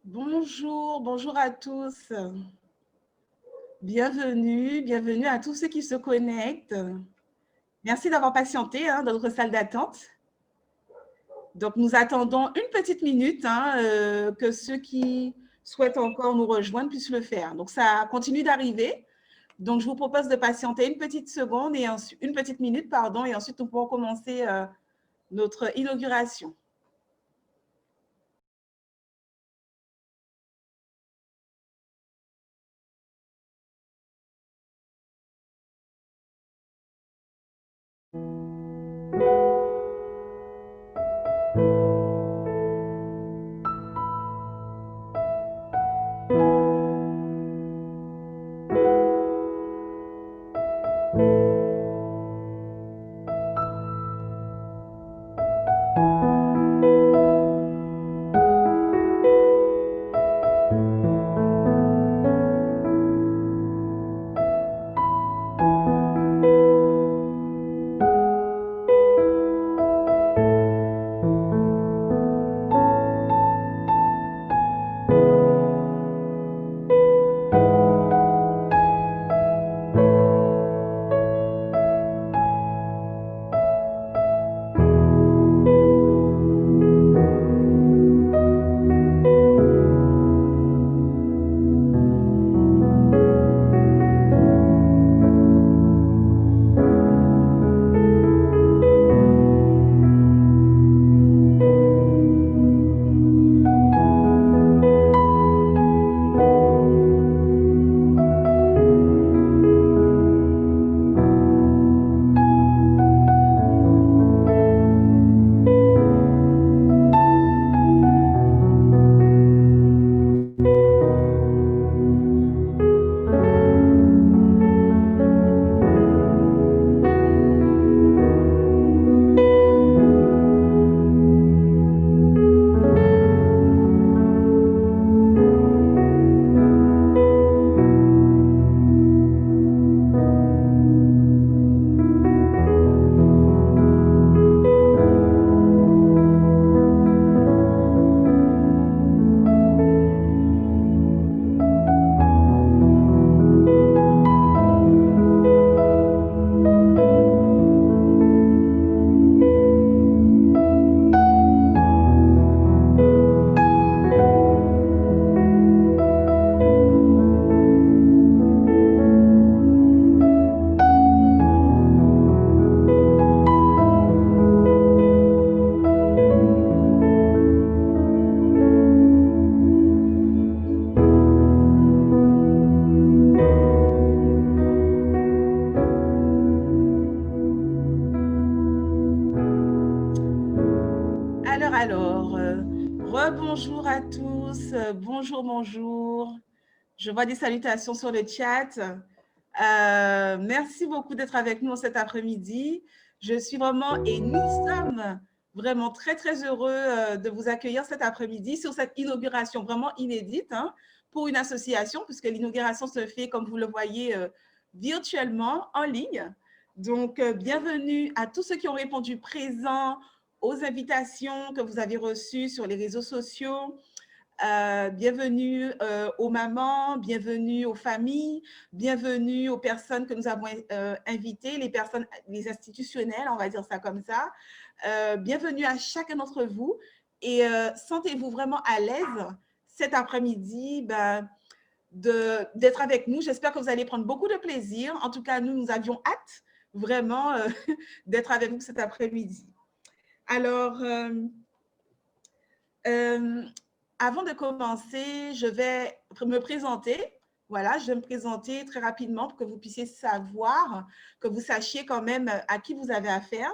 Bonjour, bonjour à tous. Bienvenue, bienvenue à tous ceux qui se connectent. Merci d'avoir patienté dans notre salle d'attente. Donc, nous attendons une petite minute que ceux qui souhaitent encore nous rejoindre puissent le faire. Donc, ça continue d'arriver. Donc, je vous propose de patienter une petite seconde et une petite minute, pardon, et ensuite nous pourrons commencer notre inauguration. Rebonjour à tous, bonjour, bonjour. Je vois des salutations sur le chat. Merci beaucoup d'être avec nous cet après-midi. Je suis vraiment, et nous sommes vraiment très, très heureux de vous accueillir cet après-midi sur cette inauguration vraiment inédite pour une association, puisque l'inauguration se fait, comme vous le voyez, virtuellement, en ligne. Donc, bienvenue à tous ceux qui ont répondu présent aux invitations que vous avez reçues sur les réseaux sociaux. Bienvenue aux mamans, bienvenue aux familles, bienvenue aux personnes que nous avons invitées, les institutionnels, on va dire ça comme ça. Bienvenue à chacun d'entre vous et sentez-vous vraiment à l'aise cet après-midi d'être avec nous. J'espère que vous allez prendre beaucoup de plaisir. En tout cas, nous avions hâte vraiment d'être avec vous cet après-midi. Alors, avant de commencer, je vais me présenter. Voilà, je vais me présenter très rapidement pour que vous puissiez savoir, que vous sachiez quand même à qui vous avez affaire.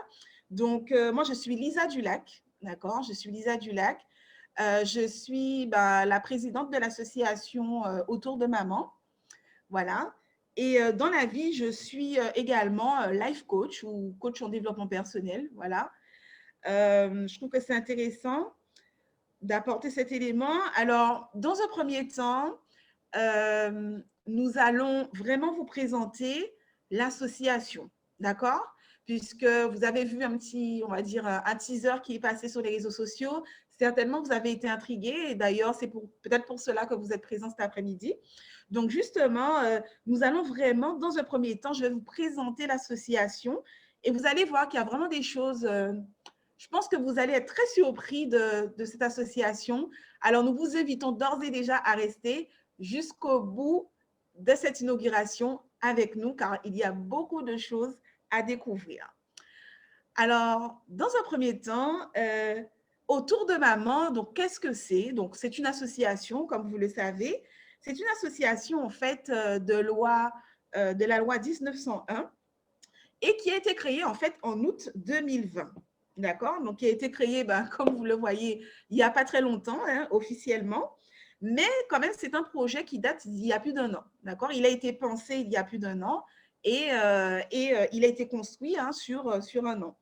Donc, moi, je suis Lisa Dulac, d'accord? Je suis Lisa Dulac. Je suis la présidente de l'association Autour de Maman. Voilà. Et dans la vie, je suis également life coach ou coach en développement personnel. Voilà. Je trouve que c'est intéressant d'apporter cet élément. Alors, dans un premier temps, nous allons vraiment vous présenter l'association, d'accord? puisque vous avez vu un petit, on va dire, un teaser qui est passé sur les réseaux sociaux. Certainement, vous avez été intrigués et d'ailleurs, c'est peut-être pour cela que vous êtes présents cet après-midi. Donc, justement, nous allons vraiment, dans un premier temps, je vais vous présenter l'association et vous allez voir qu'il y a vraiment des choses, je pense que vous allez être très surpris de cette association. Alors, nous vous invitons d'ores et déjà à rester jusqu'au bout de cette inauguration avec nous, car il y a beaucoup de choses à découvrir. Alors, dans un premier temps, Autour de Maman, donc qu'est-ce que c'est? Donc, c'est une association, comme vous le savez. C'est une association, en fait, de la loi 1901 et qui a été créée, en fait, en août 2020. D'accord? Donc, qui a été créée, comme vous le voyez, il n'y a pas très longtemps, hein, officiellement. Mais quand même, c'est un projet qui date d'il y a plus d'un an. D'accord? Il a été pensé il y a plus d'un an et il a été construit sur un an.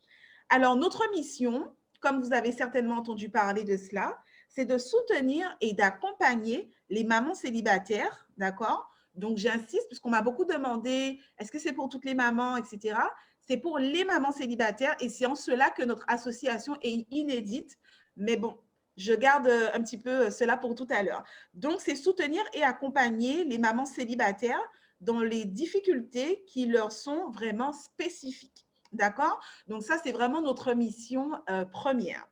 Alors, notre mission, comme vous avez certainement entendu parler de cela, c'est de soutenir et d'accompagner les mamans célibataires, d'accord? Donc, j'insiste, puisqu'on m'a beaucoup demandé, est-ce que c'est pour toutes les mamans, etc. C'est pour les mamans célibataires et c'est en cela que notre association est inédite. Mais bon, je garde un petit peu cela pour tout à l'heure. Donc, c'est soutenir et accompagner les mamans célibataires dans les difficultés qui leur sont vraiment spécifiques. D'accord? Donc, ça, c'est vraiment notre mission première.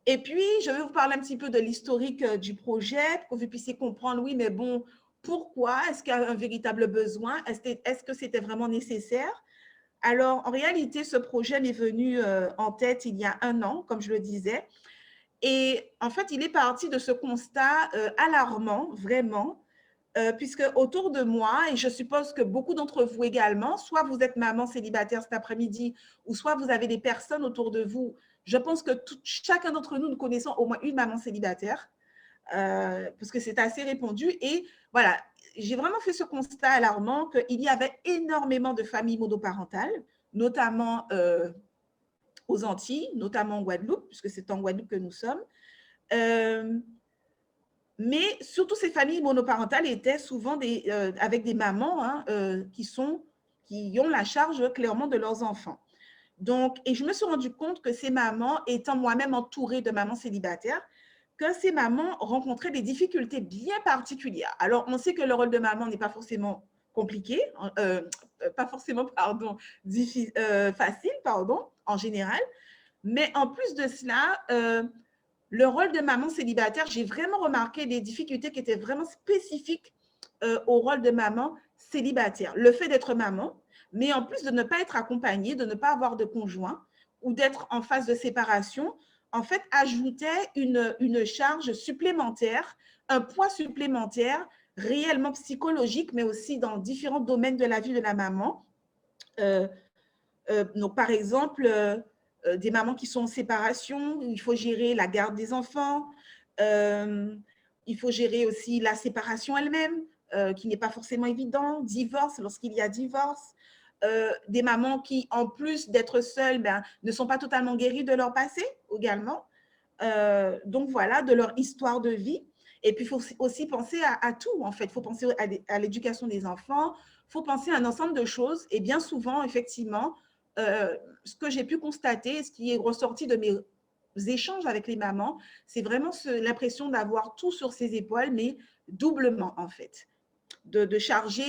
Et puis, je vais vous parler un petit peu de l'historique du projet pour que vous puissiez comprendre, oui, mais bon, pourquoi? Est-ce qu'il y a un véritable besoin? Est-ce que c'était vraiment nécessaire? Alors, en réalité, ce projet m'est venu en tête il y a un an, comme je le disais. Et en fait, il est parti de ce constat alarmant, vraiment, puisque autour de moi, et je suppose que beaucoup d'entre vous également, soit vous êtes maman célibataire cet après-midi, ou soit vous avez des personnes autour de vous. Je pense que chacun d'entre nous, nous connaissons au moins une maman célibataire, parce que c'est assez répandu. Et voilà, j'ai vraiment fait ce constat alarmant qu'il y avait énormément de familles monoparentales, notamment aux Antilles, notamment en Guadeloupe, puisque c'est en Guadeloupe que nous sommes. Mais surtout, ces familles monoparentales étaient souvent avec des mamans qui ont la charge clairement de leurs enfants. Donc, et je me suis rendu compte que ces mamans, étant moi-même entourée de mamans célibataires, que ces mamans rencontraient des difficultés bien particulières. Alors, on sait que le rôle de maman n'est pas forcément compliqué, pas forcément, facile, en général. Mais en plus de cela, le rôle de maman célibataire, j'ai vraiment remarqué des difficultés qui étaient vraiment spécifiques au rôle de maman célibataire. Le fait d'être maman, mais en plus de ne pas être accompagnée, de ne pas avoir de conjoint ou d'être en phase de séparation, en fait, ajoutait une charge supplémentaire, un poids supplémentaire, réellement psychologique, mais aussi dans différents domaines de la vie de la maman. Donc, par exemple, des mamans qui sont en séparation, il faut gérer la garde des enfants, il faut gérer aussi la séparation elle-même, qui n'est pas forcément évident, divorce, lorsqu'il y a divorce, des mamans qui, en plus d'être seules, ne sont pas totalement guéries de leur passé également. Donc voilà, de leur histoire de vie. Et puis, il faut aussi penser à tout, en fait. Il faut penser à l'éducation des enfants, il faut penser à un ensemble de choses. Et bien souvent, effectivement, ce que j'ai pu constater, ce qui est ressorti de mes échanges avec les mamans, c'est vraiment l'impression d'avoir tout sur ses épaules, mais doublement, en fait. De charger,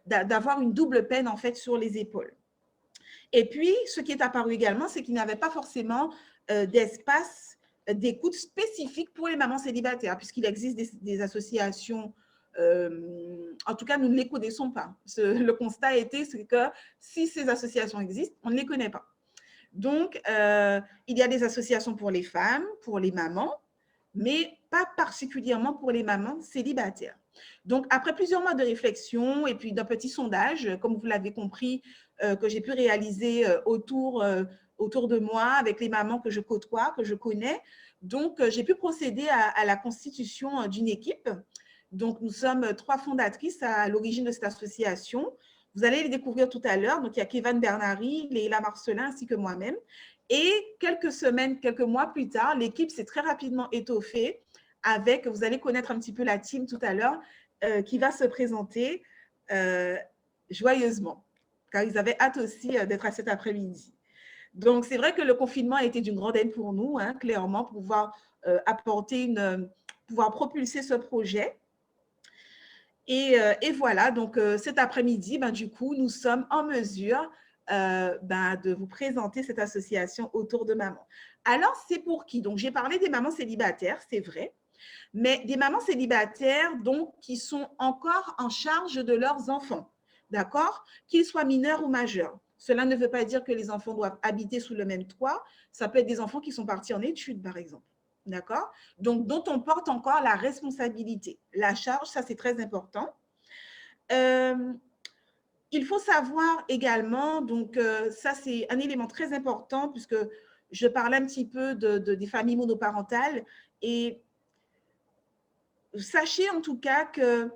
d'avoir une double peine, en fait, sur les épaules. Et puis, ce qui est apparu également, c'est qu'il n'y avait pas forcément d'espace d'écoute spécifique pour les mamans célibataires, puisqu'il existe des associations, en tout cas, nous ne les connaissons pas. Le constat a été que si ces associations existent, on ne les connaît pas. Donc, il y a des associations pour les femmes, pour les mamans, mais pas particulièrement pour les mamans célibataires. Donc, après plusieurs mois de réflexion et puis d'un petit sondage, comme vous l'avez compris, que j'ai pu réaliser autour de moi avec les mamans que je côtoie, que je connais, donc j'ai pu procéder à la constitution d'une équipe. Donc, nous sommes 3 fondatrices à l'origine de cette association. Vous allez les découvrir tout à l'heure. Donc, il y a Kévan Bernary, Léla Marcelin ainsi que moi-même. Et quelques semaines, quelques mois plus tard, l'équipe s'est très rapidement étoffée avec, vous allez connaître un petit peu la team tout à l'heure, qui va se présenter joyeusement. car ils avaient hâte aussi d'être à cet après-midi. Donc, c'est vrai que le confinement a été d'une grande aide pour nous, hein, clairement, pour pouvoir pouvoir propulser ce projet. Et voilà, donc cet après-midi, ben, du coup, nous sommes en mesure de vous présenter cette association Autour de Maman. Alors, c'est pour qui? Donc, j'ai parlé des mamans célibataires, c'est vrai, mais des mamans célibataires donc, qui sont encore en charge de leurs enfants, d'accord? Qu'ils soient mineurs ou majeurs. Cela ne veut pas dire que les enfants doivent habiter sous le même toit. Ça peut être des enfants qui sont partis en études, par exemple. D'accord? Donc, dont on porte encore la responsabilité. La charge, ça, c'est très important. Il faut savoir également, donc ça, c'est un élément très important puisque je parle un petit peu des familles monoparentales et sachez en tout cas que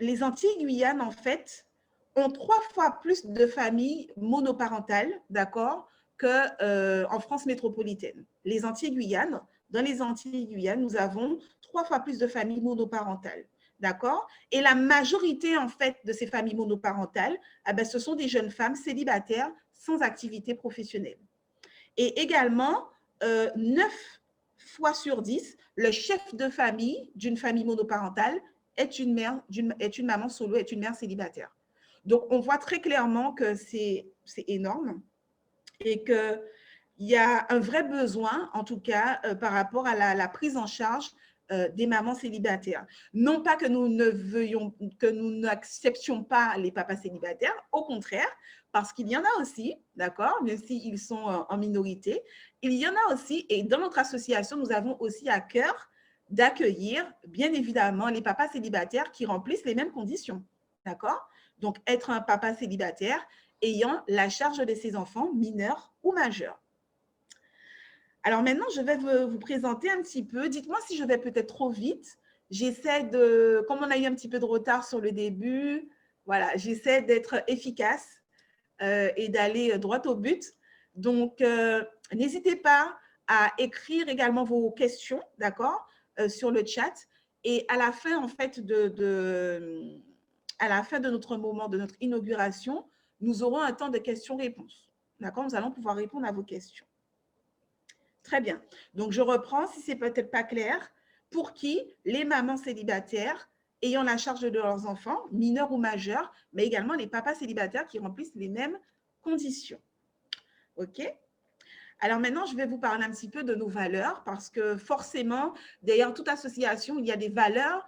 les Antilles-Guyane, en fait, ont 3 fois plus de familles monoparentales, d'accord, qu'en France métropolitaine. Les Antilles-Guyane, dans les Antilles-Guyane, nous avons 3 fois plus de familles monoparentales, d'accord? Et la majorité, en fait, de ces familles monoparentales, ce sont des jeunes femmes célibataires sans activité professionnelle. Et également, 9 fois sur 10, le chef de famille d'une famille monoparentale est une maman solo, est une mère célibataire. Donc, on voit très clairement que c'est énorme et qu'il y a un vrai besoin, en tout cas, par rapport à la prise en charge des mamans célibataires. Non pas que nous n'acceptions pas les papas célibataires, au contraire, parce qu'il y en a aussi, d'accord, même s'ils sont en minorité, il y en a aussi, et dans notre association, nous avons aussi à cœur d'accueillir, bien évidemment, les papas célibataires qui remplissent les mêmes conditions, d'accord? Donc, être un papa célibataire ayant la charge de ses enfants, mineurs ou majeurs. Alors maintenant, je vais vous présenter un petit peu. Dites-moi si je vais peut-être trop vite. J'essaie de, comme on a eu un petit peu de retard sur le début, voilà, j'essaie d'être efficace et d'aller droit au but. Donc, n'hésitez pas à écrire également vos questions, d'accord, sur le chat. Et à la fin, en fait, à la fin de notre moment, de notre inauguration, nous aurons un temps de questions-réponses. D'accord? Nous allons pouvoir répondre à vos questions. Très bien. Donc, je reprends, si c'est peut-être pas clair, pour qui les mamans célibataires ayant la charge de leurs enfants, mineurs ou majeurs, mais également les papas célibataires qui remplissent les mêmes conditions. OK? Alors maintenant, je vais vous parler un petit peu de nos valeurs parce que forcément, derrière toute association, il y a des valeurs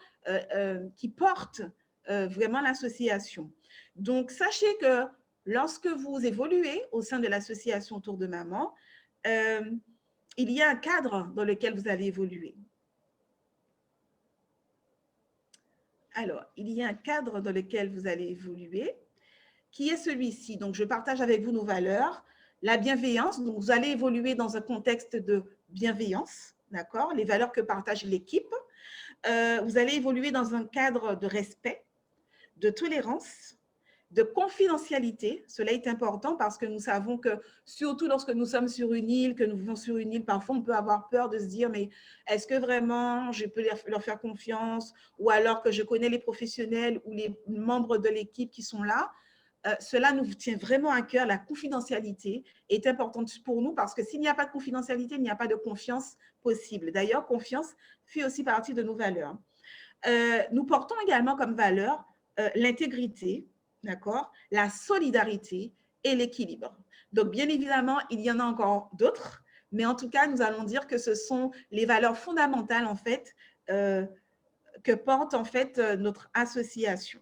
qui portent vraiment l'association. Donc, sachez que lorsque vous évoluez au sein de l'association Autour de Maman, il y a un cadre dans lequel vous allez évoluer. Alors, il y a un cadre dans lequel vous allez évoluer qui est celui-ci. Donc, je partage avec vous nos valeurs. La bienveillance, donc vous allez évoluer dans un contexte de bienveillance, d'accord? Les valeurs que partage l'équipe. Vous allez évoluer dans un cadre de respect, de tolérance, de confidentialité. Cela est important parce que nous savons que, surtout lorsque nous sommes sur une île, que nous vivons sur une île, parfois on peut avoir peur de se dire, mais est-ce que vraiment je peux leur faire confiance? Ou alors que je connais les professionnels ou les membres de l'équipe qui sont là. Cela nous tient vraiment à cœur. La confidentialité est importante pour nous parce que s'il n'y a pas de confidentialité, il n'y a pas de confiance possible. D'ailleurs, confiance fait aussi partie de nos valeurs. Nous portons également comme valeur l'intégrité, d'accord, la solidarité et l'équilibre. Donc, bien évidemment, il y en a encore d'autres, mais en tout cas, nous allons dire que ce sont les valeurs fondamentales, en fait, que porte, en fait, notre association.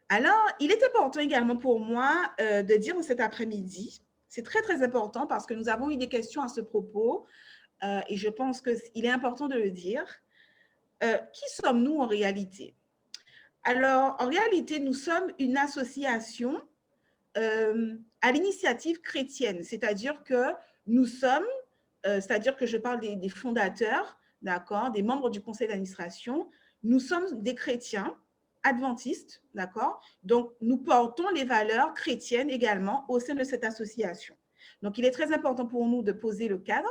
Alors, il est important également pour moi de dire cet après-midi, c'est très, très important parce que nous avons eu des questions à ce propos et je pense qu'il est important de le dire. Qui sommes-nous en réalité? Alors, en réalité, nous sommes une association à l'initiative chrétienne, c'est-à-dire que nous sommes, c'est-à-dire que je parle des fondateurs, d'accord, des membres du conseil d'administration, nous sommes des chrétiens adventistes, d'accord? Donc, nous portons les valeurs chrétiennes également au sein de cette association. Donc, il est très important pour nous de poser le cadre.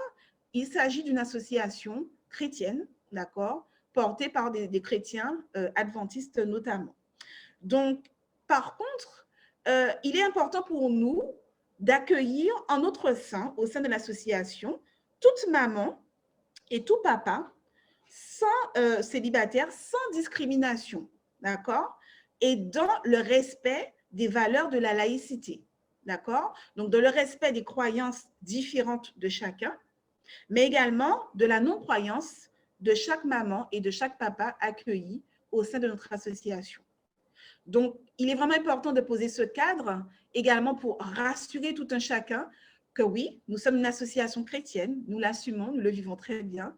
Il s'agit d'une association chrétienne, d'accord, portée par des chrétiens adventistes notamment. Donc, par contre, il est important pour nous d'accueillir en notre sein, au sein de l'association, toute maman et tout papa sans célibataire, sans discrimination, d'accord? Et dans le respect des valeurs de la laïcité, d'accord? Donc, dans le respect des croyances différentes de chacun, mais également de la non-croyance de chaque maman et de chaque papa accueilli au sein de notre association. Donc, il est vraiment important de poser ce cadre également pour rassurer tout un chacun que oui, nous sommes une association chrétienne, nous l'assumons, nous le vivons très bien.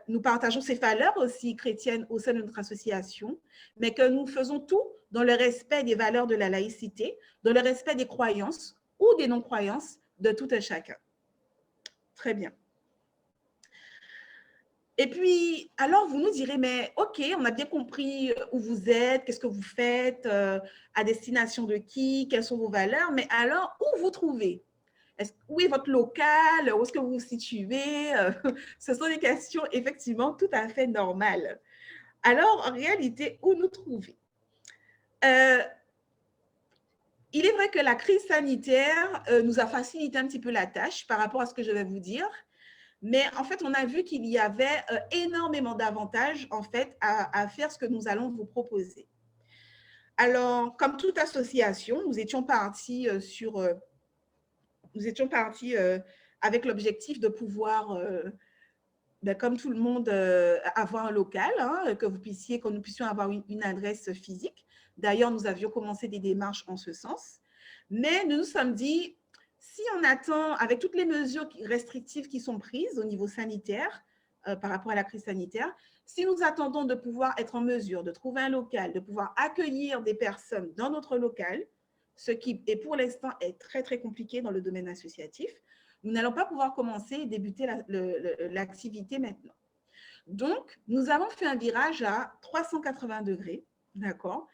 Nous partageons ces valeurs aussi chrétiennes au sein de notre association, mais que nous faisons tout dans le respect des valeurs de la laïcité, dans le respect des croyances ou des non-croyances de tout un chacun. Très bien. Et puis, alors, vous nous direz, mais OK, on a bien compris où vous êtes, qu'est-ce que vous faites, à destination de qui, quelles sont vos valeurs, mais alors, où vous trouvez? Où est votre local? Où est-ce que vous vous situez? Ce sont des questions effectivement tout à fait normales. Alors, en réalité, où nous trouver? Il est vrai que la crise sanitaire nous a facilité un petit peu la tâche par rapport à ce que je vais vous dire. Mais en fait, on a vu qu'il y avait énormément d'avantages en fait à faire ce que nous allons vous proposer. Alors, comme toute association, nous étions partis avec l'objectif de pouvoir, comme tout le monde, avoir un local, hein, que nous puissions avoir une adresse physique. D'ailleurs, nous avions commencé des démarches en ce sens. Mais nous nous sommes dit, si on attend, avec toutes les mesures restrictives qui sont prises au niveau sanitaire, par rapport à la crise sanitaire, si nous attendons de pouvoir être en mesure de trouver un local, de pouvoir accueillir des personnes dans notre local, ce qui est pour l'instant est très, très compliqué dans le domaine associatif, nous n'allons pas pouvoir commencer et débuter l'activité maintenant. Donc, nous avons fait un virage à 380 degrés, d'accord?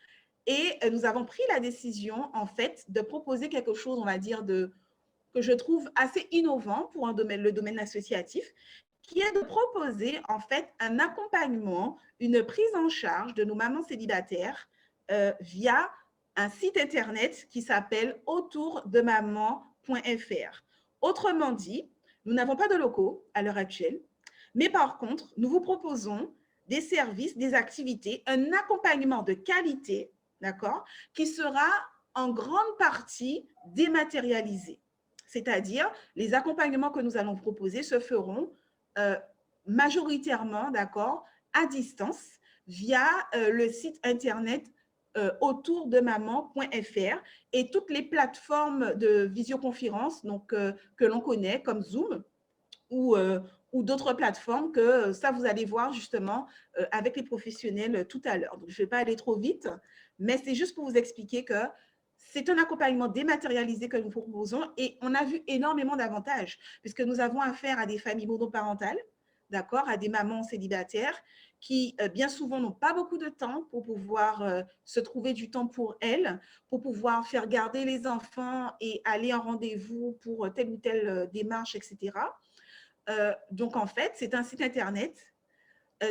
Et nous avons pris la décision, en fait, de proposer quelque chose, on va dire, que je trouve assez innovant pour le domaine associatif, qui est de proposer, en fait, un accompagnement, une prise en charge de nos mamans célibataires via un site Internet qui s'appelle autourdemaman.fr. Autrement dit, nous n'avons pas de locaux à l'heure actuelle, mais par contre, nous vous proposons des services, des activités, un accompagnement de qualité, d'accord, qui sera en grande partie dématérialisé. C'est-à-dire, les accompagnements que nous allons proposer se feront majoritairement, d'accord, à distance, via le site Internet autourdemaman.fr et toutes les plateformes de visioconférence donc, que l'on connaît, comme Zoom ou d'autres plateformes que ça, vous allez voir justement avec les professionnels tout à l'heure. Donc, je ne vais pas aller trop vite, mais c'est juste pour vous expliquer que c'est un accompagnement dématérialisé que nous proposons et on a vu énormément d'avantages puisque nous avons affaire à des familles monoparentales, d'accord, à des mamans célibataires qui bien souvent n'ont pas beaucoup de temps pour pouvoir se trouver du temps pour elles, pour pouvoir faire garder les enfants et aller en rendez-vous pour telle ou telle démarche, etc. Donc, en fait, c'est un site Internet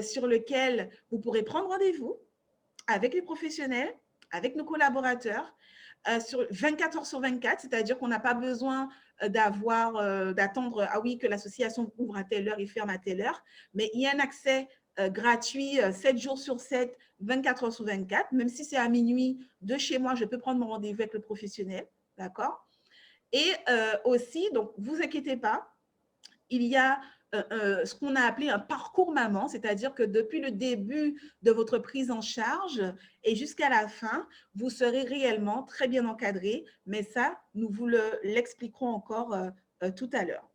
sur lequel vous pourrez prendre rendez-vous avec les professionnels, avec nos collaborateurs, sur 24 heures sur 24, c'est-à-dire qu'on n'a pas besoin d'attendre, ah oui, que l'association ouvre à telle heure et ferme à telle heure, mais il y a un accès gratuit 7 jours sur 7, 24 heures sur 24, même si c'est à minuit de chez moi, je peux prendre mon rendez-vous avec le professionnel, d'accord? Et aussi, donc, vous inquiétez pas, il y a ce qu'on a appelé un parcours maman, c'est-à-dire que depuis le début de votre prise en charge et jusqu'à la fin, vous serez réellement très bien encadré, mais ça, nous vous l'expliquerons encore tout à l'heure.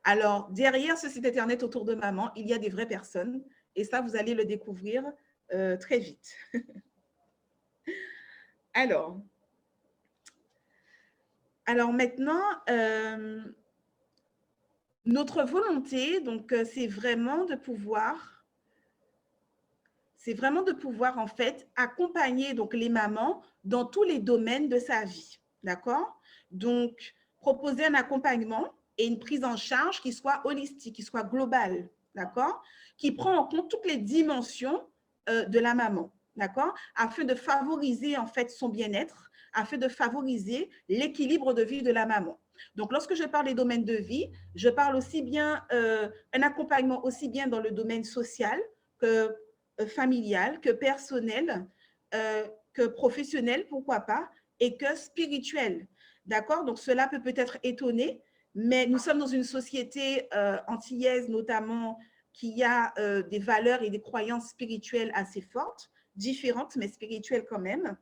Alors, derrière ce site Internet autour de maman, il y a des vraies personnes et ça, vous allez le découvrir très vite. Alors maintenant, notre volonté, donc, c'est vraiment de pouvoir en fait accompagner donc les mamans dans tous les domaines de sa vie, d'accord? Donc, proposer un accompagnement et une prise en charge qui soit holistique, qui soit globale, d'accord? Qui prend en compte toutes les dimensions de la maman. d'accord, afin de favoriser en fait son bien-être, afin de favoriser l'équilibre de vie de la maman. Donc, lorsque je parle des domaines de vie, je parle aussi bien un accompagnement aussi bien dans le domaine social que familial, que personnel, que professionnel, pourquoi pas, et que spirituel. D'accord? Donc, cela peut peut-être étonner, mais nous sommes dans une société antillaise notamment qui a des valeurs et des croyances spirituelles assez fortes, différentes, mais spirituelles quand même.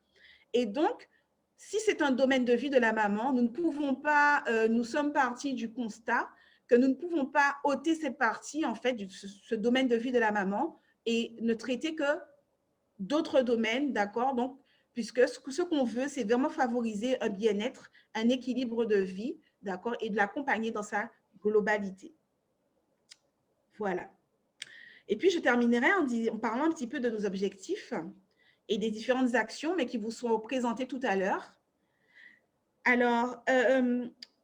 Et donc, si c'est un domaine de vie de la maman, nous ne pouvons pas, nous sommes partis du constat que nous ne pouvons pas ôter cette partie, en fait, ce domaine de vie de la maman et ne traiter que d'autres domaines, d'accord? Donc, puisque ce qu'on veut, c'est vraiment favoriser un bien-être, un équilibre de vie, d'accord? Et de l'accompagner dans sa globalité. Voilà. Et puis, je terminerai en parlant un petit peu de nos objectifs et des différentes actions, mais qui vous seront présentées tout à l'heure. Alors,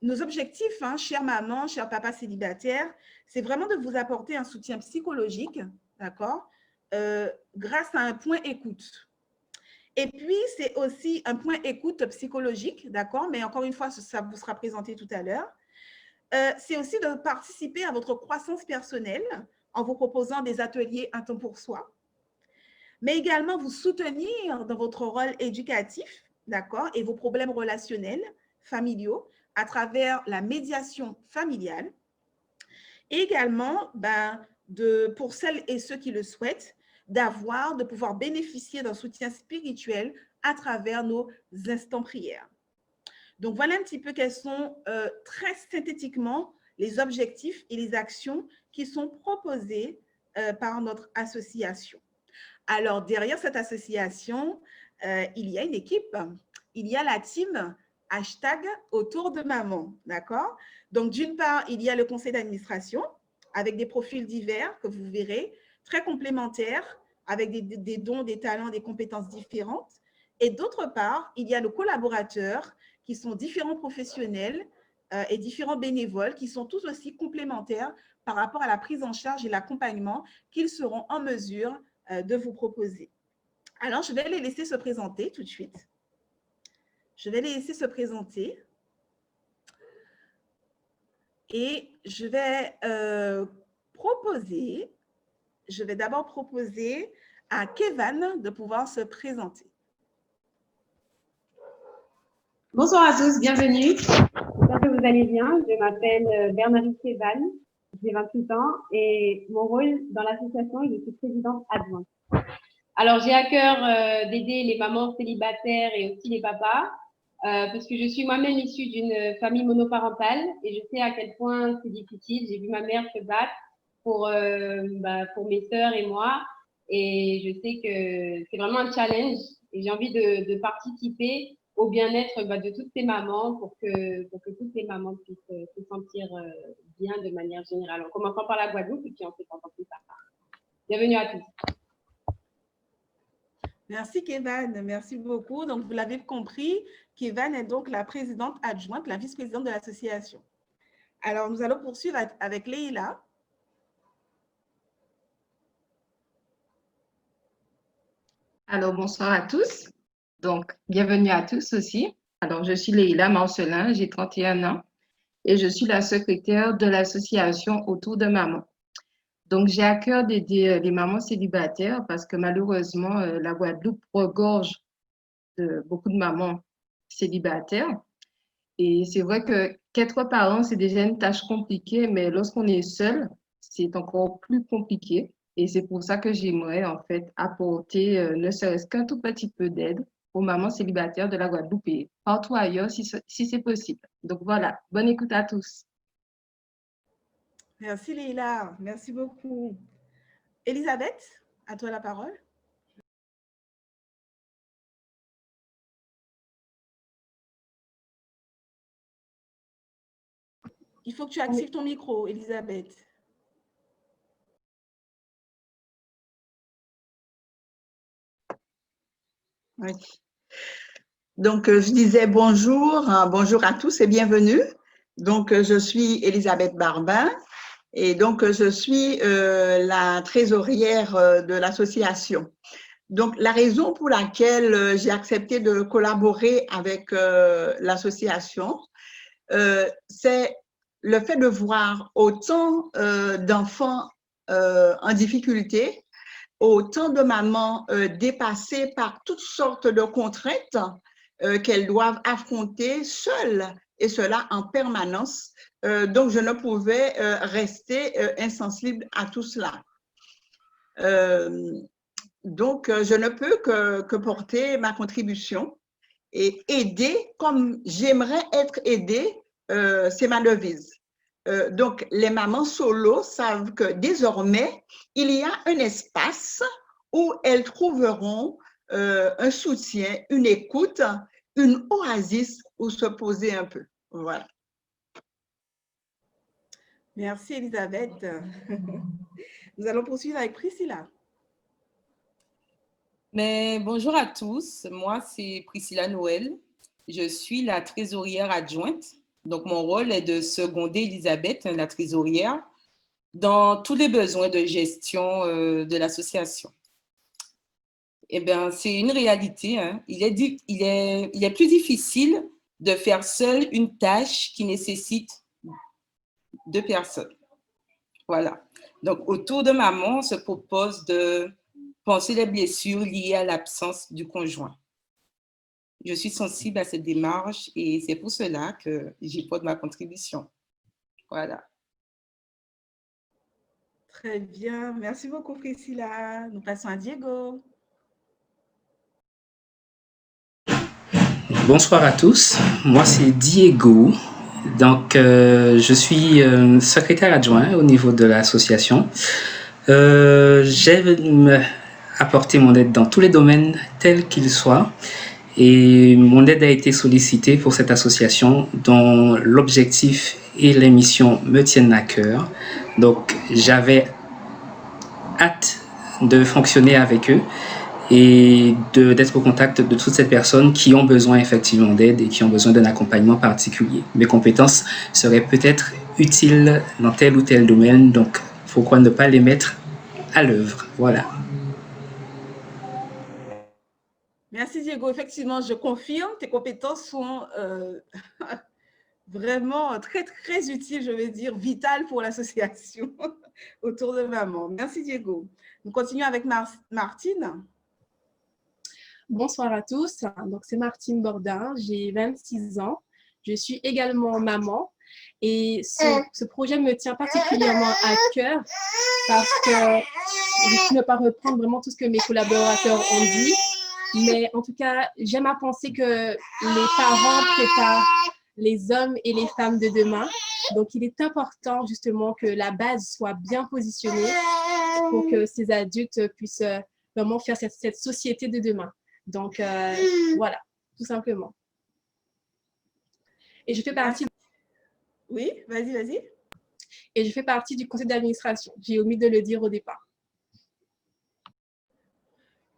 nos objectifs, hein, chère maman, cher papa célibataire, c'est vraiment de vous apporter un soutien psychologique, d'accord, grâce à un point écoute. Et puis, c'est aussi un point écoute psychologique, d'accord, mais encore une fois, ça vous sera présenté tout à l'heure. C'est aussi de participer à votre croissance personnelle en vous proposant des ateliers un temps pour soi, mais également vous soutenir dans votre rôle éducatif, d'accord, et vos problèmes relationnels, familiaux, à travers la médiation familiale. Et également, pour celles et ceux qui le souhaitent, de pouvoir bénéficier d'un soutien spirituel à travers nos instants prières. Donc, voilà un petit peu quels sont très synthétiquement les objectifs et les actions qui sont proposées par notre association. Alors, derrière cette association, il y a une équipe. Il y a la team #autour de maman, d'accord? Donc, d'une part, il y a le conseil d'administration avec des profils divers que vous verrez, très complémentaires, avec des dons, des talents, des compétences différentes. Et d'autre part, il y a nos collaborateurs qui sont différents professionnels et différents bénévoles qui sont tous aussi complémentaires par rapport à la prise en charge et l'accompagnement qu'ils seront en mesure de vous proposer. Alors, je vais les laisser se présenter tout de suite. Je vais les laisser se présenter. Et je vais d'abord proposer à Kevan de pouvoir se présenter. Bonsoir à tous, bienvenue. J'espère que vous allez bien. Je m'appelle Bernadette Kevan, j'ai 28 ans et mon rôle dans l'association, je suis présidente adjointe. Alors, j'ai à cœur d'aider les mamans célibataires et aussi les papas, parce que je suis moi-même issue d'une famille monoparentale et je sais à quel point c'est difficile. J'ai vu ma mère se battre pour mes sœurs et moi, et je sais que c'est vraiment un challenge et j'ai envie de participer au bien-être de toutes ces mamans pour que toutes ces mamans puissent se sentir bien de manière générale. En commençant par la Guadeloupe et puis ensuite en tant que papa. Bienvenue à tous. Merci Kevan, merci beaucoup. Donc, vous l'avez compris, Kevan est donc la présidente adjointe, la vice-présidente de l'association. Alors, nous allons poursuivre avec Leïla. Alors, bonsoir à tous. Donc, bienvenue à tous aussi. Alors, je suis Leïla Marcelin, j'ai 31 ans et je suis la secrétaire de l'association Autour de Maman. Donc, j'ai à cœur d'aider les mamans célibataires parce que malheureusement, la Guadeloupe regorge de beaucoup de mamans célibataires. Et c'est vrai que qu'être parent, c'est déjà une tâche compliquée, mais lorsqu'on est seul, c'est encore plus compliqué. Et c'est pour ça que j'aimerais en fait apporter ne serait-ce qu'un tout petit peu d'aide aux mamans célibataires de la Guadeloupe et partout ailleurs si c'est possible. Donc voilà, bonne écoute à tous. Merci Leïla, merci beaucoup. Elisabeth, à toi la parole. Il faut que tu actives ton micro, Elisabeth. Oui. Donc, je disais bonjour, bonjour à tous et bienvenue. Donc, je suis Elisabeth Barbin et donc je suis la trésorière de l'association. Donc, la raison pour laquelle j'ai accepté de collaborer avec l'association, c'est le fait de voir autant d'enfants en difficulté, autant de mamans dépassées par toutes sortes de contraintes qu'elles doivent affronter seules, et cela en permanence. Donc, je ne pouvais rester insensible à tout cela. Donc, je ne peux que porter ma contribution et aider comme j'aimerais être aidée, c'est ma devise. Donc, les mamans solo savent que désormais, il y a un espace où elles trouveront un soutien, une écoute, une oasis où se poser un peu. Voilà. Merci, Elisabeth. Nous allons poursuivre avec Priscilla. Mais bonjour à tous, moi c'est Priscilla Noël, je suis la trésorière adjointe, donc mon rôle est de seconder Elisabeth, la trésorière, dans tous les besoins de gestion de l'association. Eh bien, c'est une réalité, hein. Il est plus difficile de faire seule une tâche qui nécessite 2 personnes. Voilà. Donc, autour de maman, on se propose de penser les blessures liées à l'absence du conjoint. Je suis sensible à cette démarche et c'est pour cela que j'y porte ma contribution. Voilà. Très bien. Merci beaucoup, Priscilla. Nous passons à Diego. Bonsoir à tous, moi c'est Diego, donc je suis secrétaire adjoint au niveau de l'association. J'aime apporter mon aide dans tous les domaines tels qu'ils soient et mon aide a été sollicitée pour cette association dont l'objectif et les missions me tiennent à cœur. Donc j'avais hâte de fonctionner avec eux et d'être au contact de toutes ces personnes qui ont besoin effectivement d'aide et qui ont besoin d'un accompagnement particulier. Mes compétences seraient peut-être utiles dans tel ou tel domaine, donc pourquoi ne pas les mettre à l'œuvre? Voilà. Merci, Diego. Effectivement, je confirme, tes compétences sont vraiment très, très utiles, je vais dire, vitales pour l'association autour de maman. Merci, Diego. Nous continuons avec Martine. Bonsoir à tous, donc c'est Martine Bordin, j'ai 26 ans, je suis également maman et ce projet me tient particulièrement à cœur parce que je ne vais pas reprendre vraiment tout ce que mes collaborateurs ont dit, mais en tout cas, j'aime à penser que les parents préparent les hommes et les femmes de demain, donc il est important justement que la base soit bien positionnée pour que ces adultes puissent vraiment faire cette société de demain. Donc, voilà, tout simplement. Et je fais partie... Oui, vas-y. Et je fais partie du conseil d'administration. J'ai omis de le dire au départ.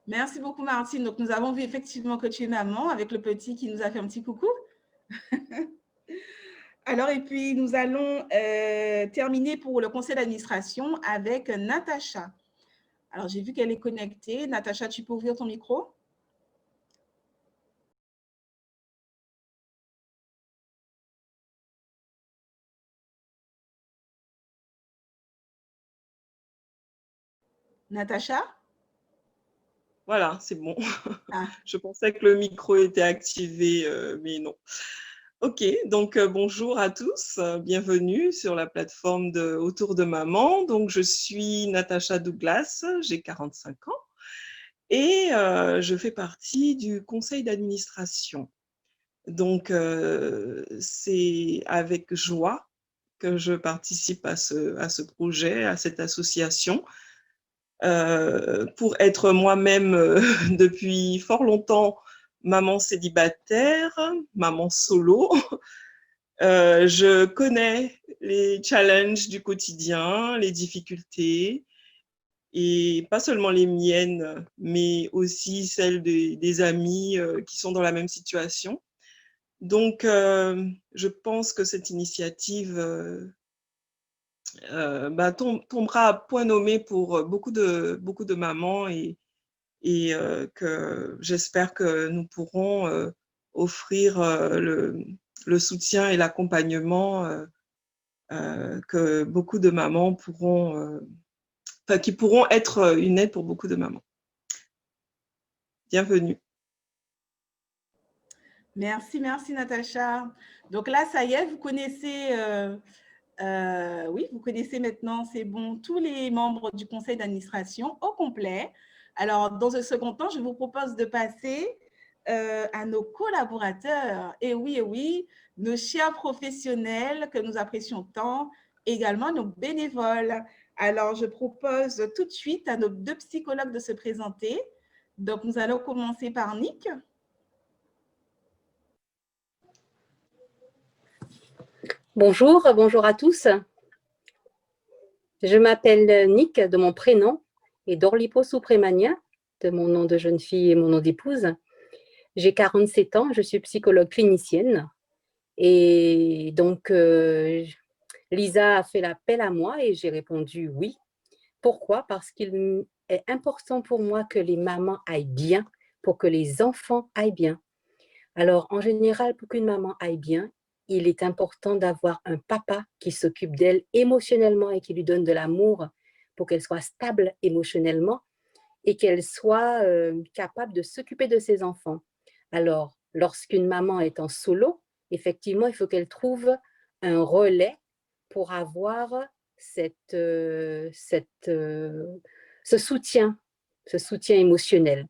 Merci beaucoup, Martine. Donc, nous avons vu effectivement que tu es maman avec le petit qui nous a fait un petit coucou. Alors, et puis, nous allons terminer pour le conseil d'administration avec Natacha. Alors, j'ai vu qu'elle est connectée. Natacha, tu peux ouvrir ton micro? Natacha? Voilà, c'est bon. Ah. Je pensais que le micro était activé, mais non. Ok, donc bonjour à tous, bienvenue sur la plateforme de Autour de Maman. Donc je suis Natacha Douglas, j'ai 45 ans et je fais partie du conseil d'administration. Donc c'est avec joie que je participe à ce projet, à cette association. Pour être moi-même depuis fort longtemps maman célibataire, maman solo, je connais les challenges du quotidien, les difficultés, et pas seulement les miennes, mais aussi celles des amis qui sont dans la même situation. Donc, je pense que cette initiative tombera à point nommé pour beaucoup de mamans et et que j'espère que nous pourrons offrir le soutien et l'accompagnement que beaucoup de mamans pourront, qui pourront être une aide pour beaucoup de mamans. Bienvenue. Merci, merci Natacha. Donc là, ça y est, vous connaissez, oui, vous connaissez maintenant, c'est bon, tous les membres du conseil d'administration au complet. Alors, dans un second temps, je vous propose de passer à nos collaborateurs. Et oui, nos chers professionnels que nous apprécions tant, également nos bénévoles. Alors, je propose tout de suite à nos 2 psychologues de se présenter. Donc, nous allons commencer par Nick. Bonjour à tous. Je m'appelle Nick de mon prénom et Dorlipo Soupremania de mon nom de jeune fille et mon nom d'épouse. J'ai 47 ans, je suis psychologue clinicienne et donc Lisa a fait l'appel à moi et j'ai répondu oui. Pourquoi? Parce qu'il est important pour moi que les mamans aillent bien, pour que les enfants aillent bien. Alors en général, pour qu'une maman aille bien, il est important d'avoir un papa qui s'occupe d'elle émotionnellement et qui lui donne de l'amour pour qu'elle soit stable émotionnellement et qu'elle soit capable de s'occuper de ses enfants. Alors, lorsqu'une maman est en solo, effectivement, il faut qu'elle trouve un relais pour avoir ce soutien émotionnel.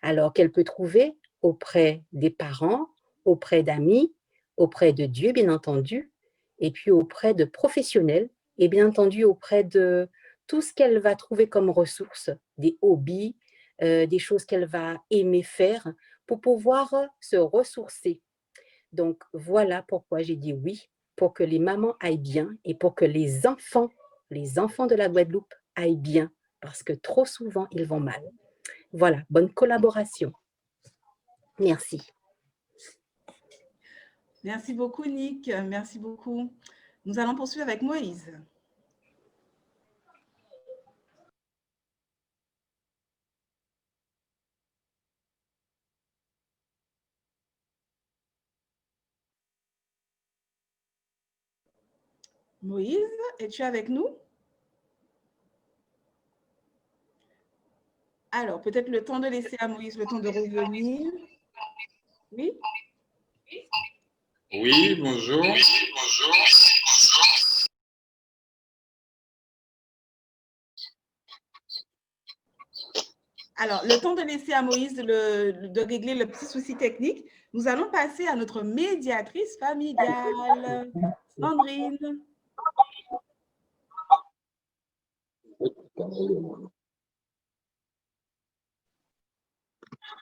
Alors qu'elle peut trouver auprès des parents, auprès d'amis, auprès de Dieu, bien entendu, et puis auprès de professionnels, et bien entendu auprès de tout ce qu'elle va trouver comme ressources, des hobbies, des choses qu'elle va aimer faire pour pouvoir se ressourcer. Donc, voilà pourquoi j'ai dit oui, pour que les mamans aillent bien et pour que les enfants de la Guadeloupe aillent bien, parce que trop souvent, ils vont mal. Voilà, bonne collaboration. Merci. Merci beaucoup, Nick. Merci beaucoup. Nous allons poursuivre avec Moïse. Moïse, es-tu avec nous? Alors, peut-être le temps de laisser à Moïse le temps de revenir. Oui? Oui, bonjour. Alors, le temps de laisser à Moïse de régler le petit souci technique, nous allons passer à notre médiatrice familiale, Sandrine.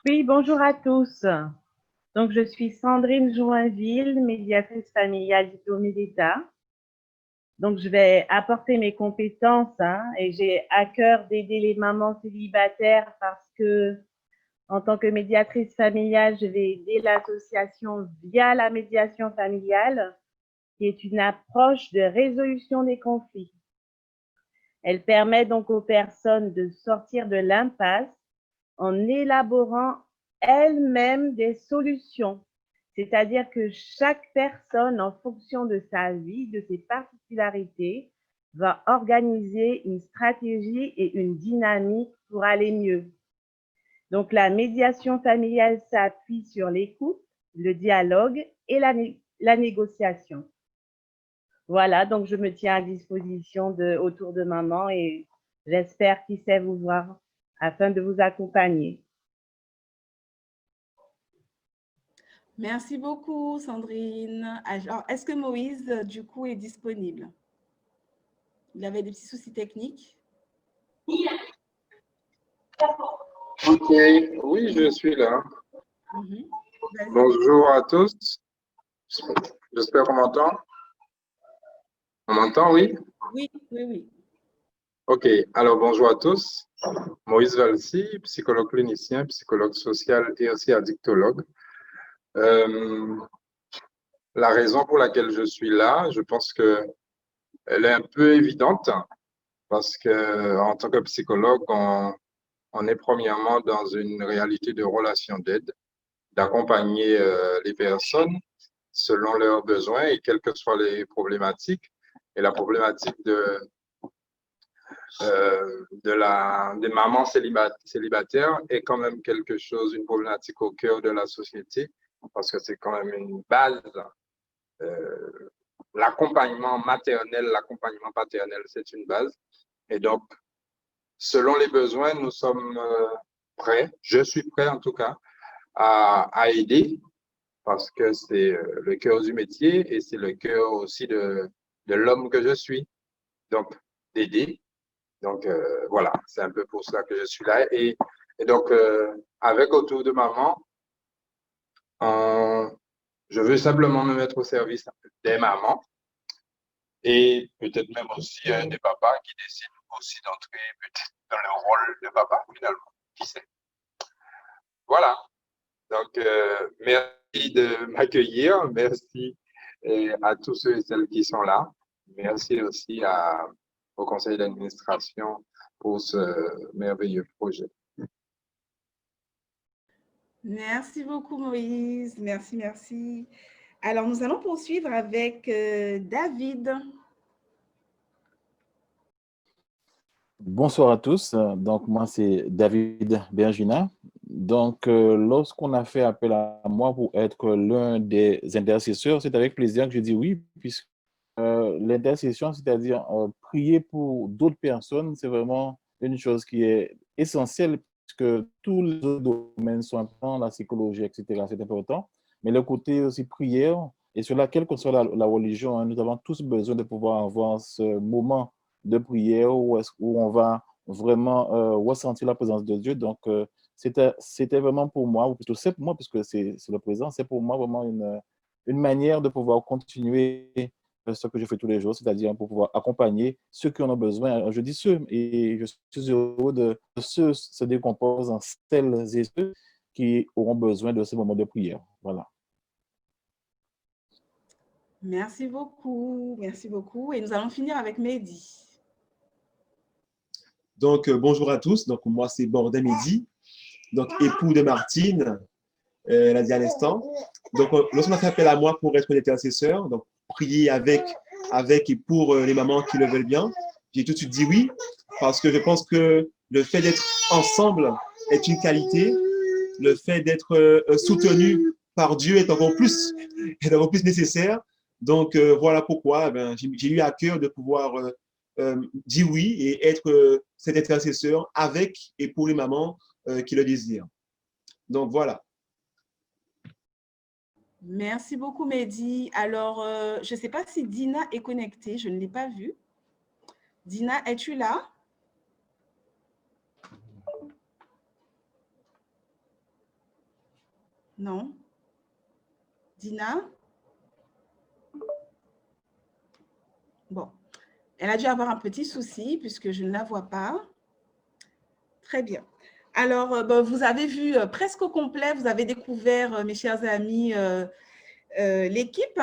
Oui, bonjour à tous. Donc, je suis Sandrine Joinville, médiatrice familiale diplômée d'État. Donc, je vais apporter mes compétences et j'ai à cœur d'aider les mamans célibataires parce que, en tant que médiatrice familiale, je vais aider l'association via la médiation familiale, qui est une approche de résolution des conflits. Elle permet donc aux personnes de sortir de l'impasse en élaborant elles-mêmes des solutions. C'est-à-dire que chaque personne, en fonction de sa vie, de ses particularités, va organiser une stratégie et une dynamique pour aller mieux. Donc, la médiation familiale s'appuie sur l'écoute, le dialogue et la négociation. Voilà, donc je me tiens à disposition autour de maman et j'espère qu'il sait vous voir afin de vous accompagner. Merci beaucoup, Sandrine. Alors, est-ce que Moïse, du coup, est disponible? Il avait des petits soucis techniques. Ok, oui, je suis là. Bonjour à tous. J'espère qu'on m'entend. On m'entend, oui? Oui. Ok, alors bonjour à tous. Moïse Valsi, psychologue clinicien, psychologue social et aussi addictologue. La raison pour laquelle je suis là, je pense qu'elle est un peu évidente parce que en tant que psychologue, on est premièrement dans une réalité de relation d'aide, d'accompagner les personnes selon leurs besoins et quelles que soient les problématiques. Et la problématique des mamans célibataires est quand même quelque chose, une problématique au cœur de la société, parce que c'est quand même une base. L'accompagnement maternel, l'accompagnement paternel, c'est une base. Et donc, selon les besoins, nous sommes prêts, je suis prêt en tout cas, à aider, parce que c'est le cœur du métier et c'est le cœur aussi de l'homme que je suis. Donc, d'aider. Donc, voilà, c'est un peu pour cela que je suis là. Et donc, avec Autour de Maman, je veux simplement me mettre au service des mamans et peut-être même aussi des papas qui décident aussi d'entrer peut-être dans le rôle de papa, finalement. Qui sait? Voilà. Donc, merci de m'accueillir. Merci à tous ceux et celles qui sont là. Merci aussi au conseil d'administration pour ce merveilleux projet. Merci beaucoup, Moïse. Merci, merci. Alors, nous allons poursuivre avec David. Bonsoir à tous. Donc, moi, c'est David Bergina. Donc, lorsqu'on a fait appel à moi pour être l'un des intercesseurs, c'est avec plaisir que je dis oui, puisque l'intercession, c'est-à-dire prier pour d'autres personnes, c'est vraiment une chose qui est essentielle, puisque tous les autres domaines sont importants, la psychologie, etc., c'est important. Mais le côté aussi prière, et cela, quelle que soit la religion, hein, nous avons tous besoin de pouvoir avoir ce moment de prière où on va vraiment ressentir la présence de Dieu. Donc, c'était vraiment pour moi, ou plutôt c'est pour moi, puisque c'est le présent, c'est pour moi vraiment une manière de pouvoir continuer ce que je fais tous les jours, c'est-à-dire pour pouvoir accompagner ceux qui en ont besoin. Je dis ceux, et je suis heureux de ceux se décomposent en celles et ceux qui auront besoin de ce moment de prière. Voilà. Merci beaucoup, merci beaucoup. Et nous allons finir avec Mehdi. Donc, bonjour à tous. Donc, moi, c'est Bordin Mehdi, donc époux de Martine, elle a dit à l'instant. Donc, lorsqu'on a fait appel à moi pour être un intercesseur, donc prier avec et pour les mamans qui le veulent bien, j'ai tout de suite dit oui, parce que je pense que le fait d'être ensemble est une qualité. Le fait d'être soutenu par Dieu est encore plus nécessaire. Donc, voilà pourquoi j'ai eu à cœur de pouvoir dire oui et être cet intercesseur avec et pour les mamans qui le désirent. Donc, voilà. Merci beaucoup, Mehdi. Alors, je ne sais pas si Dina est connectée, je ne l'ai pas vue. Dina, es-tu là? Non. Dina? Bon, elle a dû avoir un petit souci puisque je ne la vois pas. Très bien. Alors, vous avez vu presque au complet, vous avez découvert, mes chers amis, l'équipe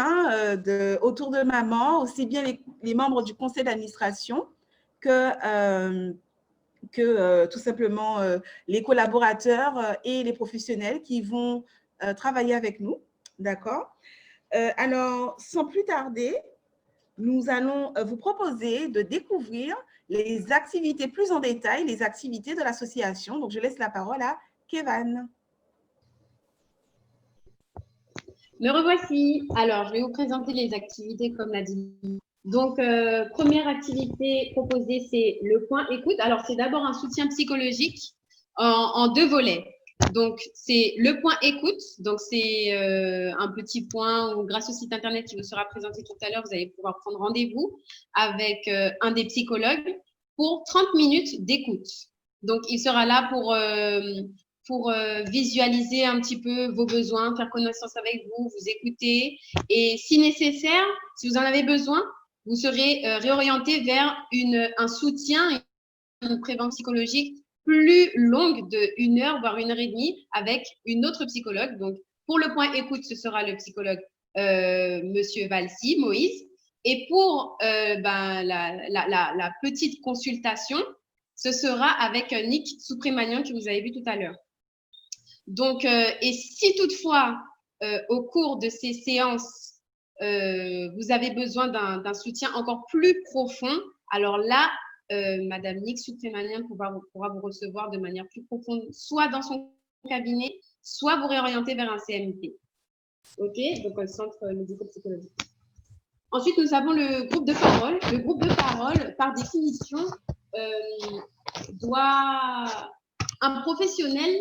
Autour de Maman, aussi bien les membres du conseil d'administration que tout simplement les collaborateurs et les professionnels qui vont travailler avec nous. D'accord? Alors, sans plus tarder, nous allons vous proposer de découvrir les activités plus en détail, les activités de l'association. Donc, je laisse la parole à Kevan. Me revoici. Alors, je vais vous présenter les activités comme l'a dit. Donc, première activité proposée, c'est le point écoute. Alors, c'est d'abord un soutien psychologique en deux volets. Donc, c'est le point écoute. Donc, c'est un petit point où, grâce au site internet qui vous sera présenté tout à l'heure, vous allez pouvoir prendre rendez-vous avec un des psychologues pour 30 minutes d'écoute. Donc, il sera là pour visualiser un petit peu vos besoins, faire connaissance avec vous, vous écouter. Et si nécessaire, si vous en avez besoin, vous serez réorienté vers un soutien, une prévention psychologique plus longue de 1 heure, voire 1 heure et demie, avec une autre psychologue. Donc, pour le point écoute, ce sera le psychologue Monsieur Valsi, Moïse. Et pour la petite consultation, ce sera avec Nick Souprémagnan que vous avez vu tout à l'heure. Donc, et si toutefois, au cours de ces séances, vous avez besoin d'un soutien encore plus profond, alors là, Madame Nick Souprémagnan pourra vous recevoir de manière plus profonde, soit dans son cabinet, soit vous réorienter vers un CMT. OK? Donc, un centre médico-psychologique. Ensuite, nous avons le groupe de parole. Le groupe de parole, par définition, un professionnel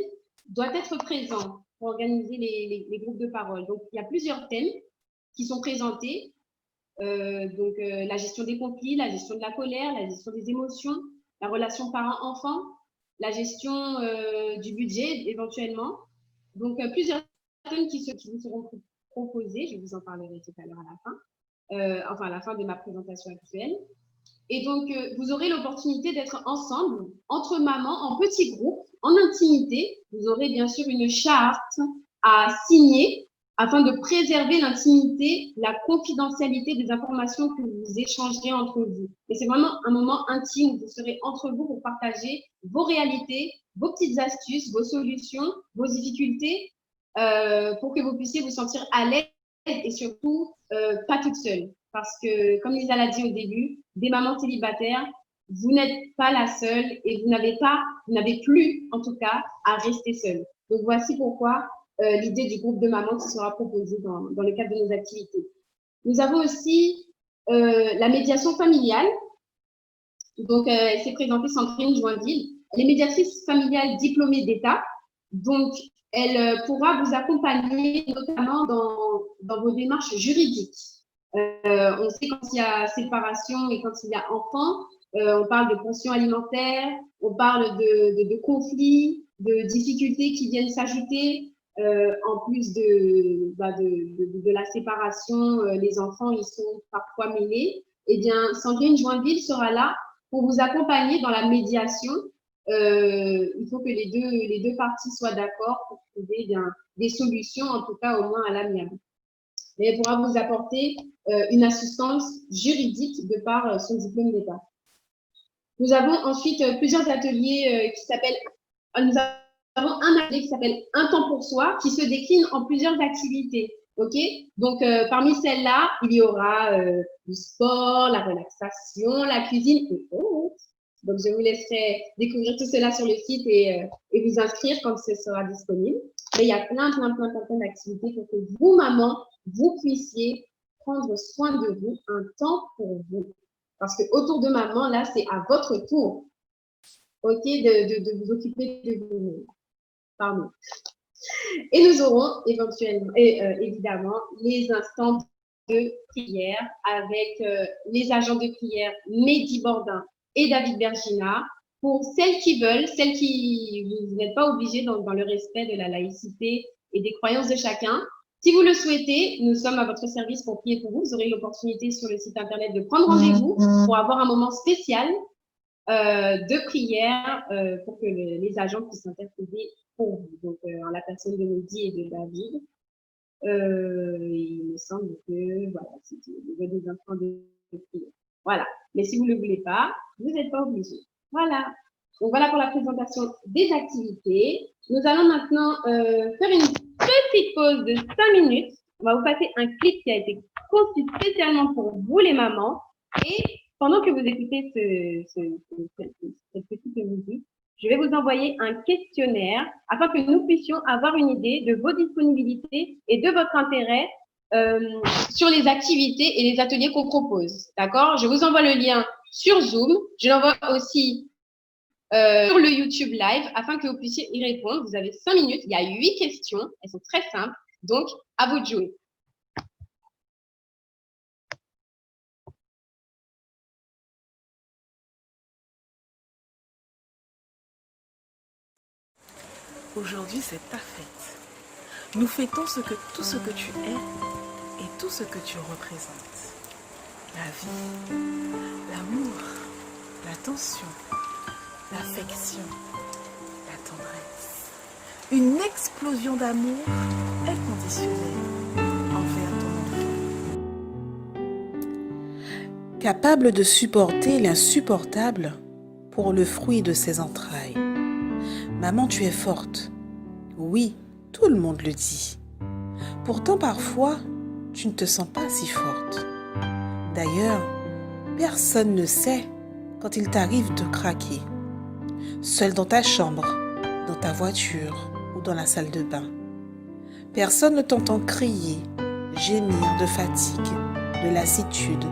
doit être présent pour organiser les groupes de parole. Donc, il y a plusieurs thèmes qui sont présentés. La gestion des conflits, la gestion de la colère, la gestion des émotions, la relation parent-enfant, la gestion du budget éventuellement. Donc, plusieurs thèmes qui vous seront proposés. Je vous en parlerai tout à l'heure à la fin. À la fin de ma présentation actuelle. Et donc, vous aurez l'opportunité d'être ensemble, entre mamans, en petits groupes, en intimité. Vous aurez bien sûr une charte à signer afin de préserver l'intimité, la confidentialité des informations que vous échangerez entre vous. Et c'est vraiment un moment intime où vous serez entre vous pour partager vos réalités, vos petites astuces, vos solutions, vos difficultés, pour que vous puissiez vous sentir à l'aise et surtout pas toute seule. Parce que, comme Lisa l'a dit au début, des mamans célibataires, vous n'êtes pas la seule et vous n'avez plus, en tout cas, à rester seule. Donc, voici pourquoi l'idée du groupe de mamans qui sera proposée dans le cadre de nos activités. Nous avons aussi la médiation familiale. Donc, elle s'est présentée Sandrine Joinville. Elle est médiatrice familiale diplômée d'État. Donc, elle pourra vous accompagner notamment dans vos démarches juridiques. On sait quand il y a séparation et quand il y a enfant, on parle de pension alimentaire, on parle de conflits, de difficultés qui viennent s'ajouter. En plus de la séparation, les enfants, ils sont parfois mêlés. Eh bien, Sandrine Joinville sera là pour vous accompagner dans la médiation. Il faut que les deux parties soient d'accord pour trouver des solutions, en tout cas au moins à l'amiable. Mais elle pourra vous apporter une assistance juridique de par son diplôme d'État. Nous avons ensuite plusieurs ateliers qui s'appellent... Nous avons un atelier qui s'appelle « Un temps pour soi » qui se décline en plusieurs activités. OK? Donc, parmi celles-là, il y aura du sport, la relaxation, la cuisine et autres. Donc, je vous laisserai découvrir tout cela sur le site et vous inscrire quand ce sera disponible. Mais il y a plein d'activités pour que vous, maman, vous puissiez prendre soin de vous, un temps pour vous. Parce que autour de maman, là, c'est à votre tour, OK, de vous occuper de vous. Pardon. Et nous aurons évidemment les instants de prière avec les agents de prière Mehdi Bordin et David Bergina. Pour celles qui veulent, vous n'êtes pas obligés dans le respect de la laïcité et des croyances de chacun. Si vous le souhaitez, nous sommes à votre service pour prier pour vous. Vous aurez l'opportunité sur le site internet de prendre rendez-vous pour avoir un moment spécial de prière pour que les agents puissent intercéder pour vous. Donc, en la personne de Mehdi et de David. Il me semble que voilà, c'est des instants de prière. Voilà. Mais si vous ne le voulez pas, vous n'êtes pas obligé. Voilà. Donc, voilà pour la présentation des activités. Nous allons maintenant faire une petite pause de 5 minutes. On va vous passer un clip qui a été conçu spécialement pour vous, les mamans. Et pendant que vous écoutez cette petite musique, je vais vous envoyer un questionnaire afin que nous puissions avoir une idée de vos disponibilités et de votre intérêt sur les activités et les ateliers qu'on propose. D'accord? Je vous envoie le lien sur Zoom. Je l'envoie aussi sur le YouTube Live afin que vous puissiez y répondre. Vous avez 5 minutes. Il y a 8 questions. Elles sont très simples. Donc, à vous de jouer. Aujourd'hui, c'est ta fête. Nous fêtons tout ce que tu es et tout ce que tu représentes. La vie, l'amour, l'attention, l'affection, la tendresse. Une explosion d'amour inconditionnel envers ton enfant. Capable de supporter l'insupportable pour le fruit de ses entrailles. Maman, tu es forte. Oui, tout le monde le dit. Pourtant, parfois, tu ne te sens pas si forte. D'ailleurs, personne ne sait quand il t'arrive de craquer. Seule dans ta chambre, dans ta voiture ou dans la salle de bain. Personne ne t'entend crier, gémir de fatigue, de lassitude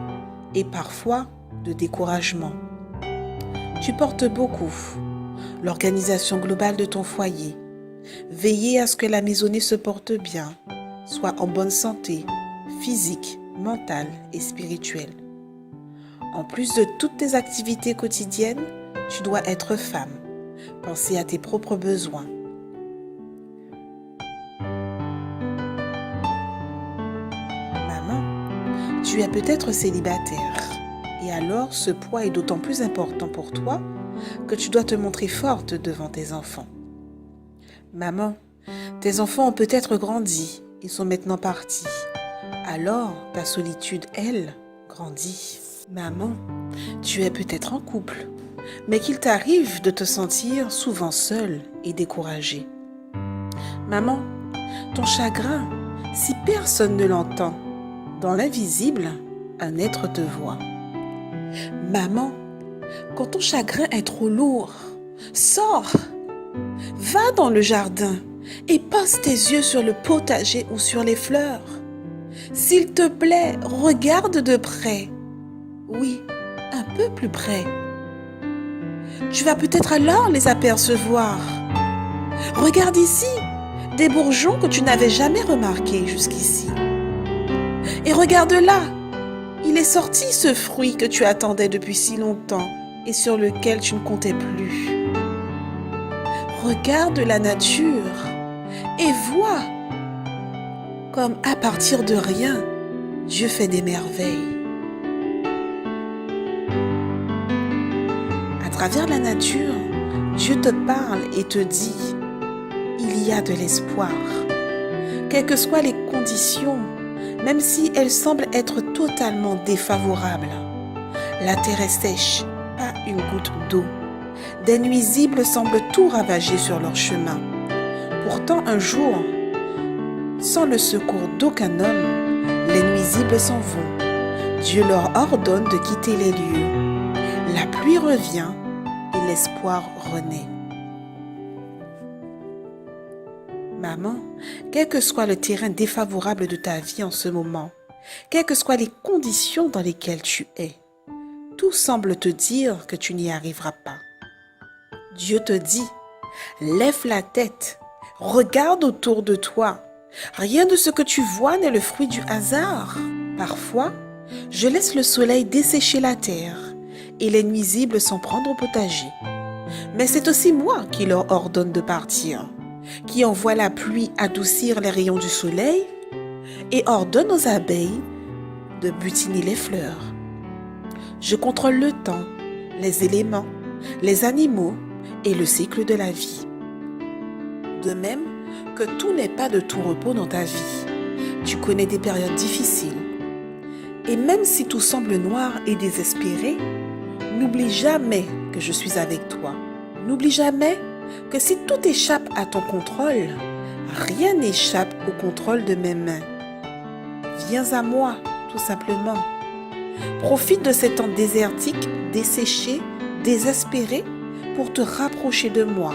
et parfois de découragement. Tu portes beaucoup l'organisation globale de ton foyer. Veiller à ce que la maisonnée se porte bien, soit en bonne santé, physique, mentale et spirituelle. En plus de toutes tes activités quotidiennes, tu dois être femme. Penser à tes propres besoins. Maman, tu es peut-être célibataire. Et alors, ce poids est d'autant plus important pour toi que tu dois te montrer forte devant tes enfants. Maman, tes enfants ont peut-être grandi et sont maintenant partis. Alors, ta solitude, elle, grandit. Maman, tu es peut-être en couple, mais qu'il t'arrive de te sentir souvent seule et découragée. Maman, ton chagrin, si personne ne l'entend, dans l'invisible, un être te voit. Maman, quand ton chagrin est trop lourd, sors, va dans le jardin et pose tes yeux sur le potager ou sur les fleurs. S'il te plaît, regarde de près. Oui, un peu plus près. Tu vas peut-être alors les apercevoir. Regarde ici, des bourgeons que tu n'avais jamais remarqués jusqu'ici. Et regarde là, il est sorti ce fruit que tu attendais depuis si longtemps et sur lequel tu ne comptais plus. Regarde la nature et vois comme à partir de rien, Dieu fait des merveilles. À travers la nature, Dieu te parle et te dit, il y a de l'espoir. Quelles que soient les conditions, même si elles semblent être totalement défavorables. La terre est sèche, pas une goutte d'eau. Des nuisibles semblent tout ravager sur leur chemin. Pourtant, un jour, sans le secours d'aucun homme, les nuisibles s'en vont. Dieu leur ordonne de quitter les lieux. La pluie revient et l'espoir renaît. Maman, quel que soit le terrain défavorable de ta vie en ce moment, quelles que soient les conditions dans lesquelles tu es, tout semble te dire que tu n'y arriveras pas. Dieu te dit, lève la tête, regarde autour de toi. Rien de ce que tu vois n'est le fruit du hasard. Parfois, je laisse le soleil dessécher la terre et les nuisibles s'en prendre au potager. Mais c'est aussi moi qui leur ordonne de partir, qui envoie la pluie adoucir les rayons du soleil et ordonne aux abeilles de butiner les fleurs. Je contrôle le temps, les éléments, les animaux et le cycle de la vie. De même que tout n'est pas de tout repos dans ta vie. Tu connais des périodes difficiles. Et même si tout semble noir et désespéré, n'oublie jamais que je suis avec toi. N'oublie jamais que si tout échappe à ton contrôle, rien n'échappe au contrôle de mes mains. Viens à moi, tout simplement. Profite de ces temps désertiques, desséchés, désespérés, pour te rapprocher de moi,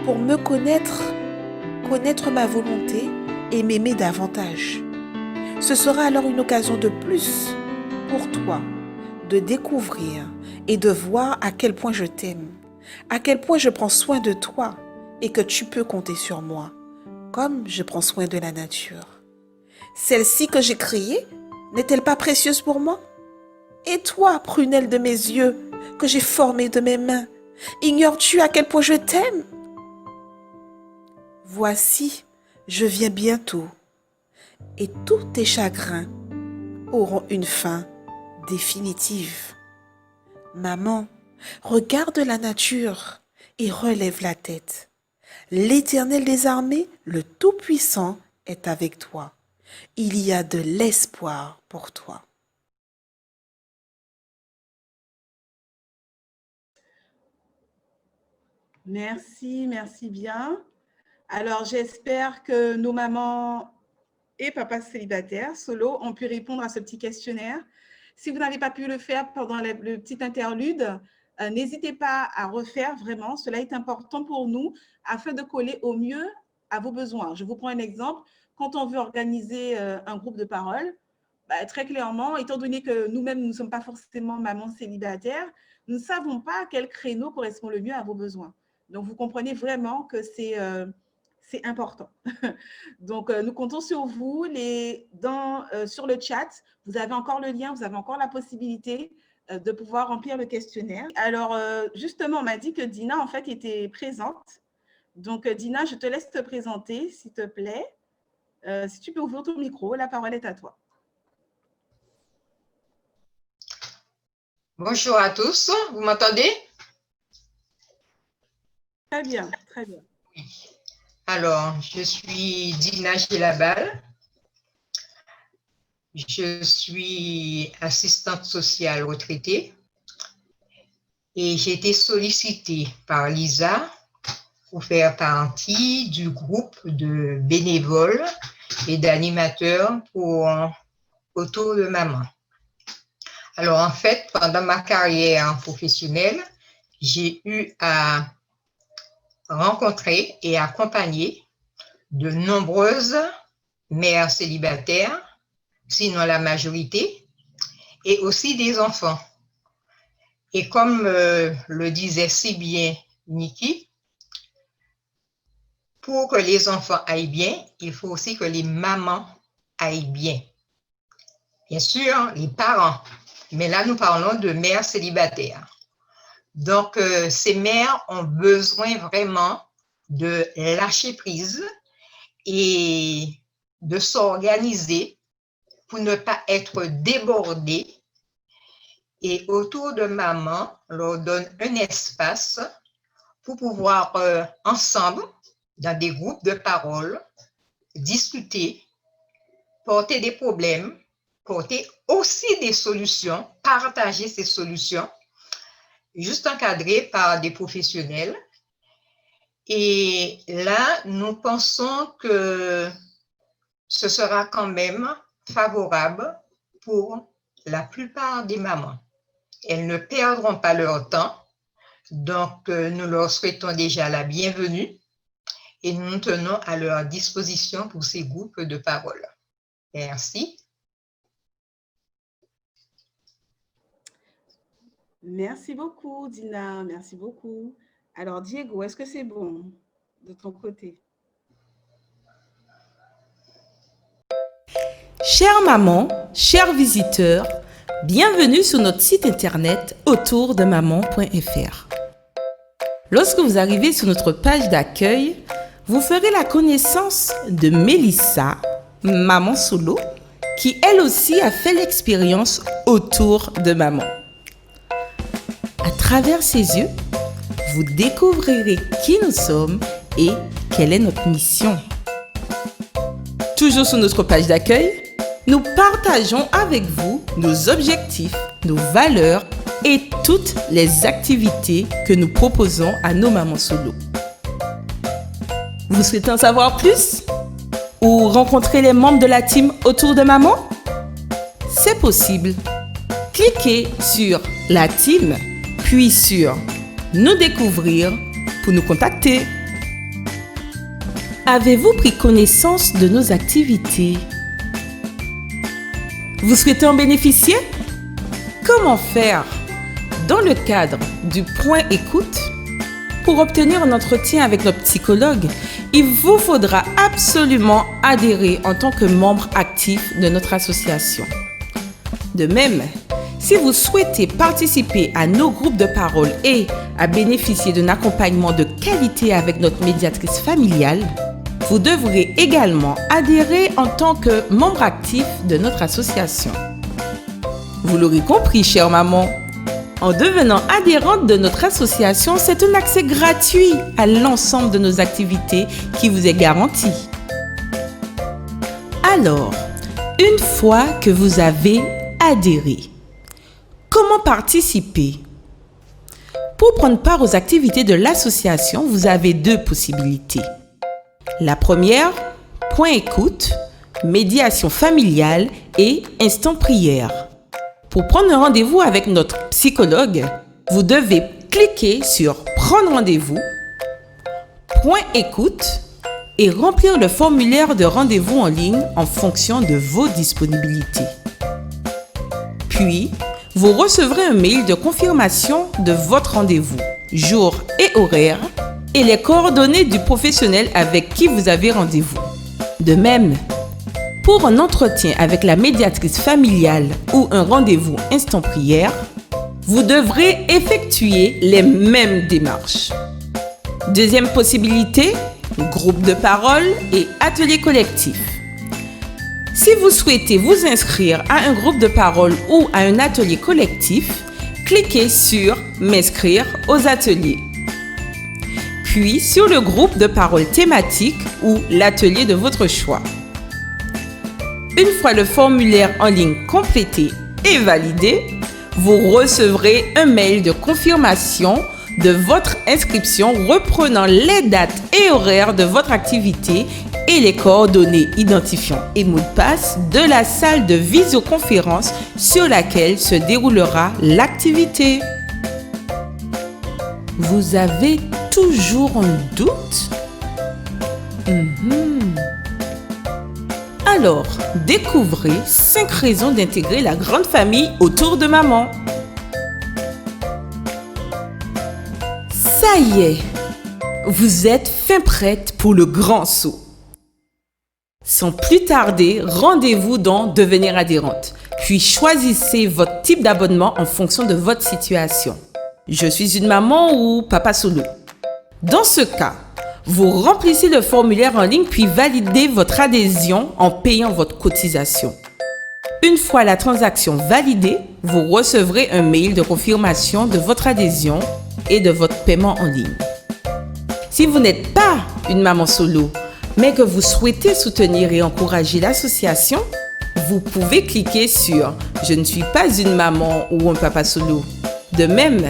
pour me connaître ma volonté et m'aimer davantage. Ce sera alors une occasion de plus pour toi de découvrir et de voir à quel point je t'aime, à quel point je prends soin de toi et que tu peux compter sur moi, comme je prends soin de la nature. Celle-ci que j'ai créée, n'est-elle pas précieuse pour moi? Et toi, prunelle de mes yeux, que j'ai formée de mes mains, ignores-tu à quel point je t'aime? Voici, je viens bientôt, et tous tes chagrins auront une fin définitive. Maman, regarde la nature et relève la tête. L'Éternel des armées, le Tout-Puissant, est avec toi. Il y a de l'espoir pour toi. Merci, merci bien. Alors, j'espère que nos mamans et papas célibataires, solo, ont pu répondre à ce petit questionnaire. Si vous n'avez pas pu le faire pendant le petit interlude, n'hésitez pas à refaire vraiment. Cela est important pour nous afin de coller au mieux à vos besoins. Je vous prends un exemple. Quand on veut organiser un groupe de parole, très clairement, étant donné que nous-mêmes, nous ne sommes pas forcément mamans célibataires, nous ne savons pas quel créneau correspond le mieux à vos besoins. Donc, vous comprenez vraiment que c'est important. Donc, nous comptons sur vous. Sur le chat, vous avez encore le lien, vous avez encore la possibilité de pouvoir remplir le questionnaire. Alors, justement, on m'a dit que Dina, en fait, était présente. Donc, Dina, je te laisse te présenter, s'il te plaît. Si tu peux ouvrir ton micro, la parole est à toi. Bonjour à tous, vous m'entendez? Très bien, très bien. Alors, je suis Dina Gélabal. Je suis assistante sociale retraitée et j'ai été sollicitée par Lisa pour faire partie du groupe de bénévoles et d'animateurs autour de maman. Alors, en fait, pendant ma carrière professionnelle, j'ai eu à rencontrer et accompagner de nombreuses mères célibataires, sinon la majorité, et aussi des enfants. Et comme le disait si bien Niki, pour que les enfants aillent bien, il faut aussi que les mamans aillent bien. Bien sûr, les parents, mais là, nous parlons de mères célibataires. Donc, ces mères ont besoin vraiment de lâcher prise et de s'organiser pour ne pas être débordées. Et autour de maman, on leur donne un espace pour pouvoir ensemble, dans des groupes de parole, discuter, porter des problèmes, porter aussi des solutions, partager ces solutions, juste encadrées par des professionnels. Et là, nous pensons que ce sera quand même favorable pour la plupart des mamans. Elles ne perdront pas leur temps, donc nous leur souhaitons déjà la bienvenue et nous nous tenons à leur disposition pour ces groupes de parole. Merci. Merci beaucoup, Dina. Merci beaucoup. Alors, Diego, est-ce que c'est bon de ton côté? Chères mamans, chers visiteurs, bienvenue sur notre site internet autourdemaman.fr. Lorsque vous arrivez sur notre page d'accueil, vous ferez la connaissance de Mélissa, maman solo, qui elle aussi a fait l'expérience autour de maman. À travers ses yeux, vous découvrirez qui nous sommes et quelle est notre mission. Toujours sur notre page d'accueil, nous partageons avec vous nos objectifs, nos valeurs et toutes les activités que nous proposons à nos mamans solo. Vous souhaitez en savoir plus? Ou rencontrer les membres de la team autour de maman? C'est possible. Cliquez sur la team, puis sur nous découvrir pour nous contacter. Avez-vous pris connaissance de nos activités? Vous souhaitez en bénéficier? Comment faire? Dans le cadre du point écoute, pour obtenir un entretien avec notre psychologue, il vous faudra absolument adhérer en tant que membre actif de notre association. De même, si vous souhaitez participer à nos groupes de parole et à bénéficier d'un accompagnement de qualité avec notre médiatrice familiale, vous devrez également adhérer en tant que membre actif de notre association. Vous l'aurez compris, chère maman, en devenant adhérente de notre association, c'est un accès gratuit à l'ensemble de nos activités qui vous est garanti. Alors, une fois que vous avez adhéré, comment participer? Pour prendre part aux activités de l'association, vous avez deux possibilités. La première, point écoute, médiation familiale et instant prière. Pour prendre un rendez-vous avec notre psychologue, vous devez cliquer sur Prendre rendez-vous, point écoute et remplir le formulaire de rendez-vous en ligne en fonction de vos disponibilités. Puis, vous recevrez un mail de confirmation de votre rendez-vous, jour et horaire, et les coordonnées du professionnel avec qui vous avez rendez-vous. De même, pour un entretien avec la médiatrice familiale ou un rendez-vous instant prière, vous devrez effectuer les mêmes démarches. Deuxième possibilité, groupe de parole et atelier collectif. Si vous souhaitez vous inscrire à un groupe de parole ou à un atelier collectif, cliquez sur M'inscrire aux ateliers. Puis sur le groupe de parole thématique ou l'atelier de votre choix. Une fois le formulaire en ligne complété et validé, vous recevrez un mail de confirmation de votre inscription reprenant les dates et horaires de votre activité et les coordonnées identifiants et mots de passe de la salle de visioconférence sur laquelle se déroulera l'activité. Vous avez toujours un doute? Alors, découvrez 5 raisons d'intégrer la grande famille autour de maman. Ça y est, vous êtes fin prête pour le grand saut. Sans plus tarder, rendez-vous dans Devenir adhérente, puis choisissez votre type d'abonnement en fonction de votre situation. Je suis une maman ou papa solo. Dans ce cas, vous remplissez le formulaire en ligne puis validez votre adhésion en payant votre cotisation. Une fois la transaction validée, vous recevrez un mail de confirmation de votre adhésion et de votre paiement en ligne. Si vous n'êtes pas une maman solo, mais que vous souhaitez soutenir et encourager l'association, vous pouvez cliquer sur « Je ne suis pas une maman ou un papa solo ». De même,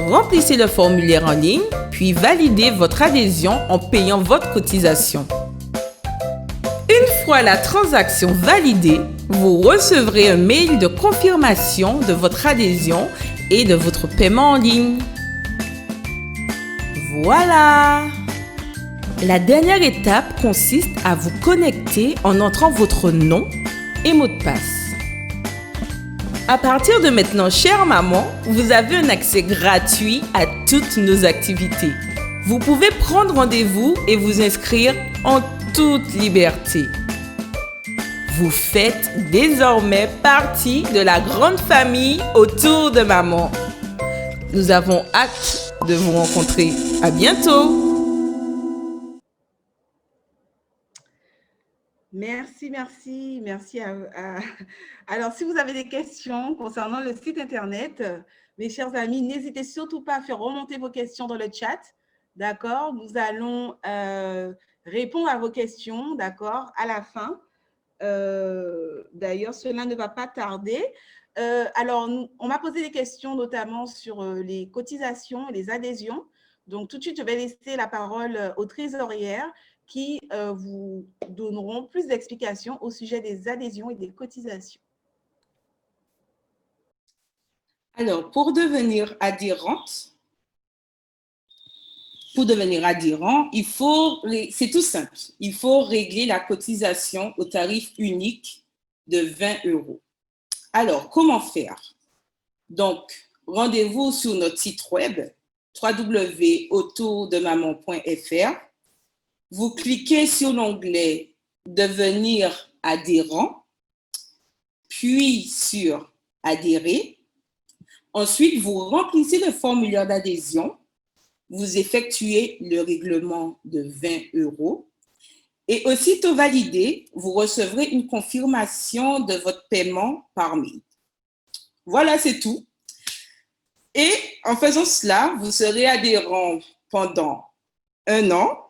remplissez le formulaire en ligne, puis validez votre adhésion en payant votre cotisation. Une fois la transaction validée, vous recevrez un mail de confirmation de votre adhésion et de votre paiement en ligne. Voilà! La dernière étape consiste à vous connecter en entrant votre nom et mot de passe. À partir de maintenant, chère maman, vous avez un accès gratuit à toutes nos activités. Vous pouvez prendre rendez-vous et vous inscrire en toute liberté. Vous faites désormais partie de la grande famille autour de maman. Nous avons hâte de vous rencontrer. À bientôt! Merci Alors, si vous avez des questions concernant le site Internet, mes chers amis, n'hésitez surtout pas à faire remonter vos questions dans le chat, d'accord? Nous allons répondre à vos questions, d'accord, à la fin. D'ailleurs, cela ne va pas tarder. Alors, on m'a posé des questions notamment sur les cotisations et les adhésions. Donc, tout de suite, je vais laisser la parole aux trésorières qui vous donneront plus d'explications au sujet des adhésions et des cotisations. Alors, pour devenir adhérent, c'est tout simple. Il faut régler la cotisation au tarif unique de 20 €. Alors, comment faire? Donc, rendez-vous sur notre site web www.autourdemaman.fr. Vous cliquez sur l'onglet « Devenir adhérent », puis sur « Adhérer ». Ensuite, vous remplissez le formulaire d'adhésion, vous effectuez le règlement de 20 € et aussitôt validé, vous recevrez une confirmation de votre paiement par mail. Voilà, c'est tout. Et en faisant cela, vous serez adhérent pendant 1 an.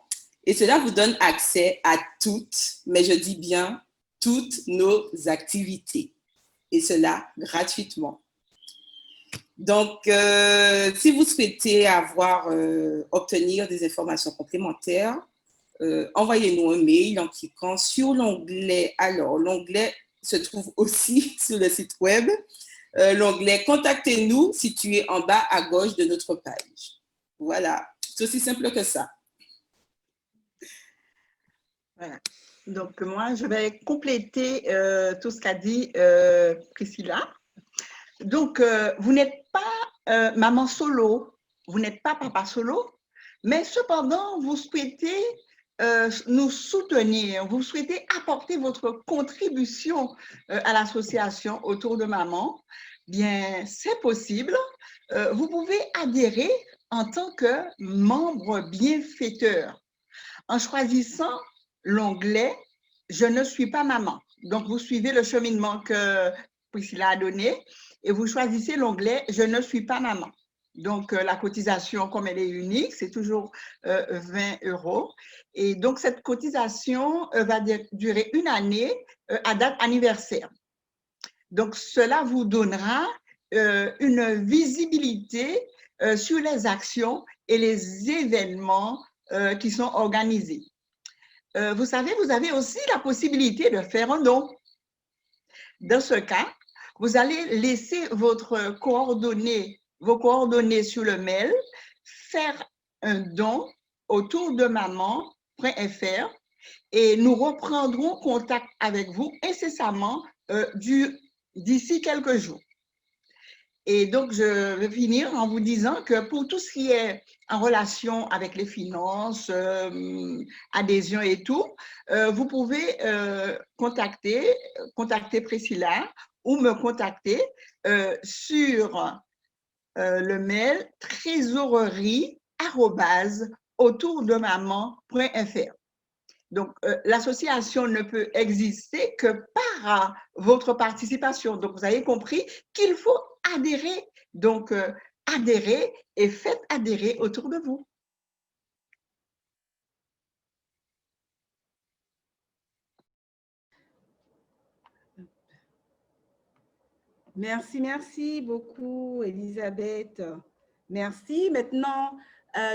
Et cela vous donne accès à toutes, mais je dis bien toutes nos activités. Et cela gratuitement. Donc, si vous souhaitez obtenir des informations complémentaires, envoyez-nous un mail en cliquant sur l'onglet. Alors, l'onglet se trouve aussi sur le site web. L'onglet « Contactez-nous » situé en bas à gauche de notre page. Voilà, c'est aussi simple que ça. Voilà. Donc, moi, je vais compléter tout ce qu'a dit Priscilla. Donc, vous n'êtes pas maman solo, vous n'êtes pas papa solo, mais cependant, vous souhaitez nous soutenir, vous souhaitez apporter votre contribution à l'association autour de maman. Bien, c'est possible. Vous pouvez adhérer en tant que membre bienfaiteur en choisissant l'onglet « Je ne suis pas maman ». Donc, vous suivez le cheminement que Priscilla a donné et vous choisissez l'onglet « Je ne suis pas maman ». Donc, la cotisation, comme elle est unique, c'est toujours 20 €. Et donc, cette cotisation va durer une année à date anniversaire. Donc, cela vous donnera une visibilité sur les actions et les événements qui sont organisés. Vous savez, vous avez aussi la possibilité de faire un don. Dans ce cas, vous allez laisser vos coordonnées sur le mail, faire un don autour de maman.fr et nous reprendrons contact avec vous incessamment d'ici quelques jours. Et donc, je vais finir en vous disant que pour tout ce qui est en relation avec les finances, adhésion et tout, vous pouvez contacter Priscilla ou me contacter sur le mail trésorerie@autourdemaman.fr. Donc, l'association ne peut exister que par votre participation. Donc, vous avez compris qu'il faut adhérer. Donc, adhérez et faites adhérer autour de vous. Merci beaucoup, Elisabeth. Merci. Maintenant,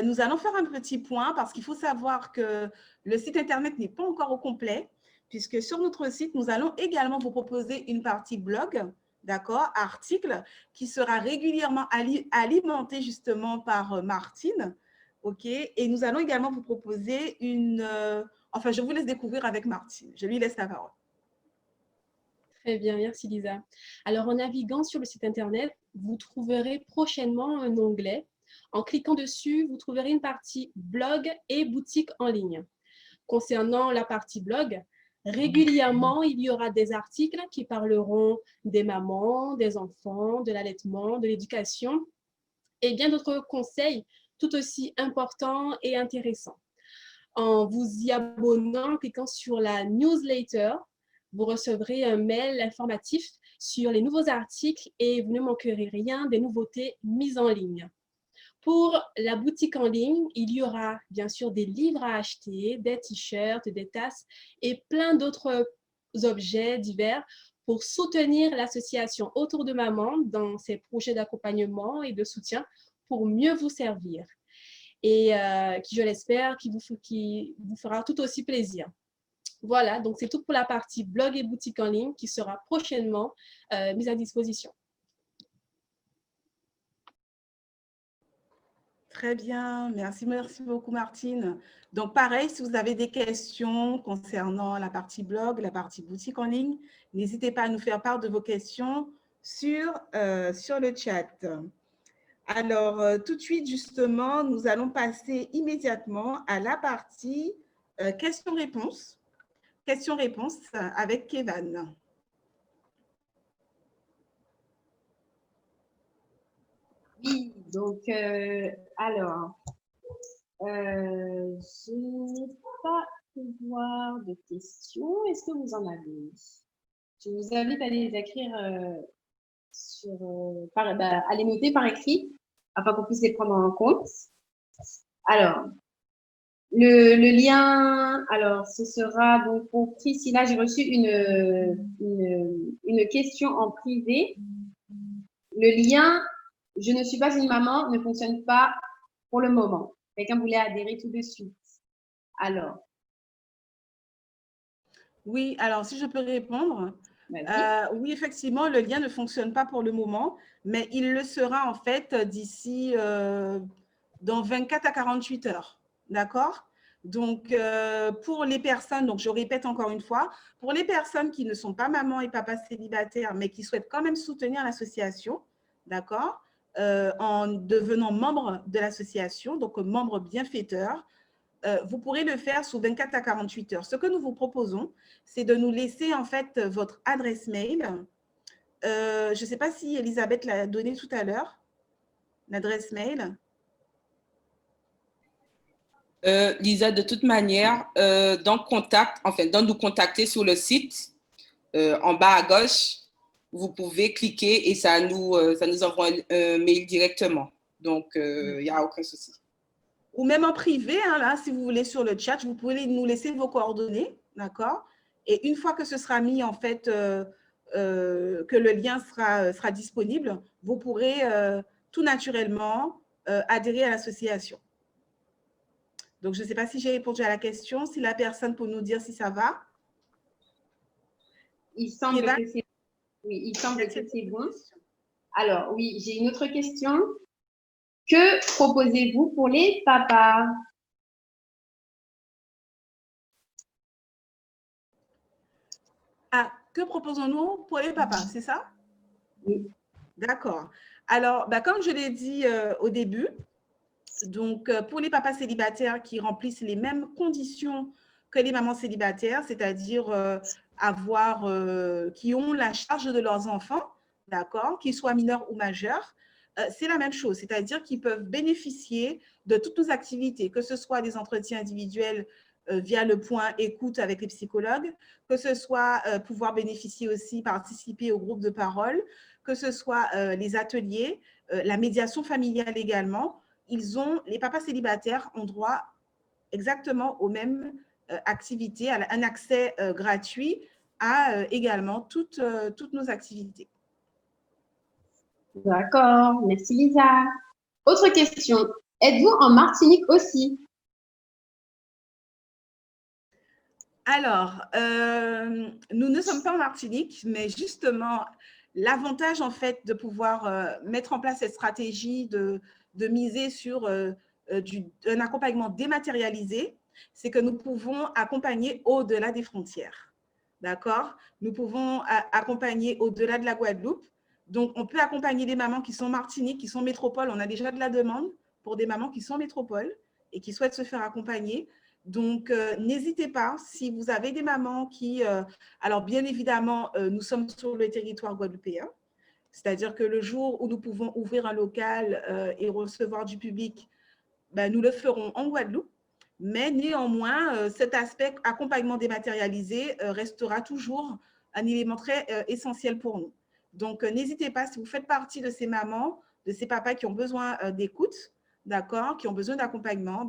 nous allons faire un petit point parce qu'il faut savoir que le site Internet n'est pas encore au complet, puisque sur notre site, nous allons également vous proposer une partie blog, d'accord, article, qui sera régulièrement alimenté justement par Martine, ok, et nous allons également vous proposer enfin, je vous laisse découvrir avec Martine. Je lui laisse la parole. Très bien, merci Lisa. Alors, en naviguant sur le site Internet, vous trouverez prochainement un onglet. En cliquant dessus, vous trouverez une partie blog et boutique en ligne. Concernant la partie blog, régulièrement, il y aura des articles qui parleront des mamans, des enfants, de l'allaitement, de l'éducation et bien d'autres conseils tout aussi importants et intéressants. En vous y abonnant, en cliquant sur la newsletter, vous recevrez un mail informatif sur les nouveaux articles et vous ne manquerez rien des nouveautés mises en ligne. Pour la boutique en ligne, il y aura bien sûr des livres à acheter, des t-shirts, des tasses et plein d'autres objets divers pour soutenir l'association Autour de Maman dans ses projets d'accompagnement et de soutien pour mieux vous servir. Et qui, je l'espère, qui vous fera tout aussi plaisir. Voilà, donc c'est tout pour la partie blog et boutique en ligne qui sera prochainement mise à disposition. Très bien, merci beaucoup Martine. Donc pareil, si vous avez des questions concernant la partie blog, la partie boutique en ligne, n'hésitez pas à nous faire part de vos questions sur le chat. Alors, tout de suite, justement, nous allons passer immédiatement à la partie questions-réponses. Questions-réponses avec Kevan. Oui, donc, alors, je n'ai pas pu voir de questions. Est-ce que vous en avez? Je vous invite à les écrire à les noter par écrit, afin qu'on puisse les prendre en compte. Alors, le lien, alors, ce sera donc pour Priscilla. J'ai reçu une question en privé. Le lien Je ne suis pas une maman ne fonctionne pas pour le moment. Quelqu'un voulait adhérer tout de suite. Alors. Oui, alors si je peux répondre. Oui, effectivement, le lien ne fonctionne pas pour le moment, mais il le sera en fait d'ici dans 24 à 48 heures. D'accord? Donc, pour les personnes, donc je répète encore une fois, pour les personnes qui ne sont pas maman et papa célibataires, mais qui souhaitent quand même soutenir l'association, d'accord, en devenant membre de l'association, donc membre bienfaiteur, vous pourrez le faire sous 24 à 48 heures. Ce que nous vous proposons, c'est de nous laisser en fait votre adresse mail. Je ne sais pas si Elisabeth l'a donnée tout à l'heure, l'adresse mail. Lisa, de toute manière, dans nous contacter sur le site, en bas à gauche, vous pouvez cliquer et ça nous envoie un mail directement. Donc, il n'y a aucun souci. Ou même en privé, hein, là, si vous voulez, sur le chat, vous pouvez nous laisser vos coordonnées, d'accord? Et une fois que ce sera mis, en fait, que le lien sera disponible, vous pourrez tout naturellement adhérer à l'association. Donc, je ne sais pas si j'ai répondu à la question, si la personne peut nous dire si ça va. Il semble que c'est oui, il semble que c'est bon. Alors, oui, j'ai une autre question. Que proposez-vous pour les papas? Ah, que proposons-nous pour les papas, c'est ça? Oui. D'accord. Alors, comme je l'ai dit au début, donc pour les papas célibataires qui remplissent les mêmes conditions que les mamans célibataires, c'est-à-dire qui ont la charge de leurs enfants, d'accord, qu'ils soient mineurs ou majeurs, c'est la même chose, c'est-à-dire qu'ils peuvent bénéficier de toutes nos activités, que ce soit des entretiens individuels via le point écoute avec les psychologues, que ce soit pouvoir bénéficier aussi, participer au groupe de parole, que ce soit les ateliers, la médiation familiale également. Les papas célibataires ont droit exactement aux mêmes activités, à un accès gratuit à également toutes nos activités. D'accord, merci Lisa. Autre question, êtes-vous en Martinique aussi? Alors, nous ne sommes pas en Martinique, mais justement, l'avantage en fait de pouvoir mettre en place cette stratégie de miser sur un accompagnement dématérialisé, c'est que nous pouvons accompagner au-delà des frontières. D'accord? Nous pouvons accompagner au-delà de la Guadeloupe. Donc, on peut accompagner des mamans qui sont Martinique, qui sont métropole. On a déjà de la demande pour des mamans qui sont métropole et qui souhaitent se faire accompagner. Donc, n'hésitez pas, si vous avez des mamans qui… alors, bien évidemment, nous sommes sur le territoire guadeloupéen, c'est-à-dire que le jour où nous pouvons ouvrir un local et recevoir du public, nous le ferons en Guadeloupe. Mais néanmoins, cet aspect accompagnement dématérialisé restera toujours un élément très essentiel pour nous. Donc, n'hésitez pas, si vous faites partie de ces mamans, de ces papas qui ont besoin d'écoute, d'accord, qui ont besoin d'accompagnement,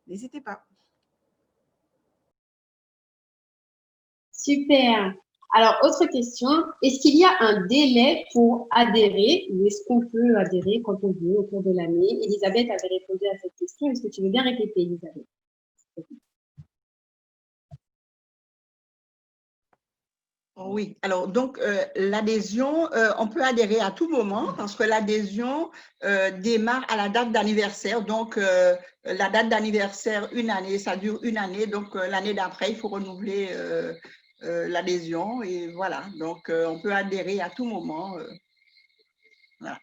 n'hésitez pas. Super. Alors, autre question, est-ce qu'il y a un délai pour adhérer ou est-ce qu'on peut adhérer quand on veut au cours de l'année? Elisabeth avait répondu à cette question. Est-ce que tu veux bien répéter, Elisabeth? Oui, alors donc l'adhésion, on peut adhérer à tout moment parce que l'adhésion démarre à la date d'anniversaire. Donc, la date d'anniversaire, une année, ça dure une année. Donc, l'année d'après, il faut renouveler l'adhésion. Et voilà, donc on peut adhérer à tout moment. Voilà.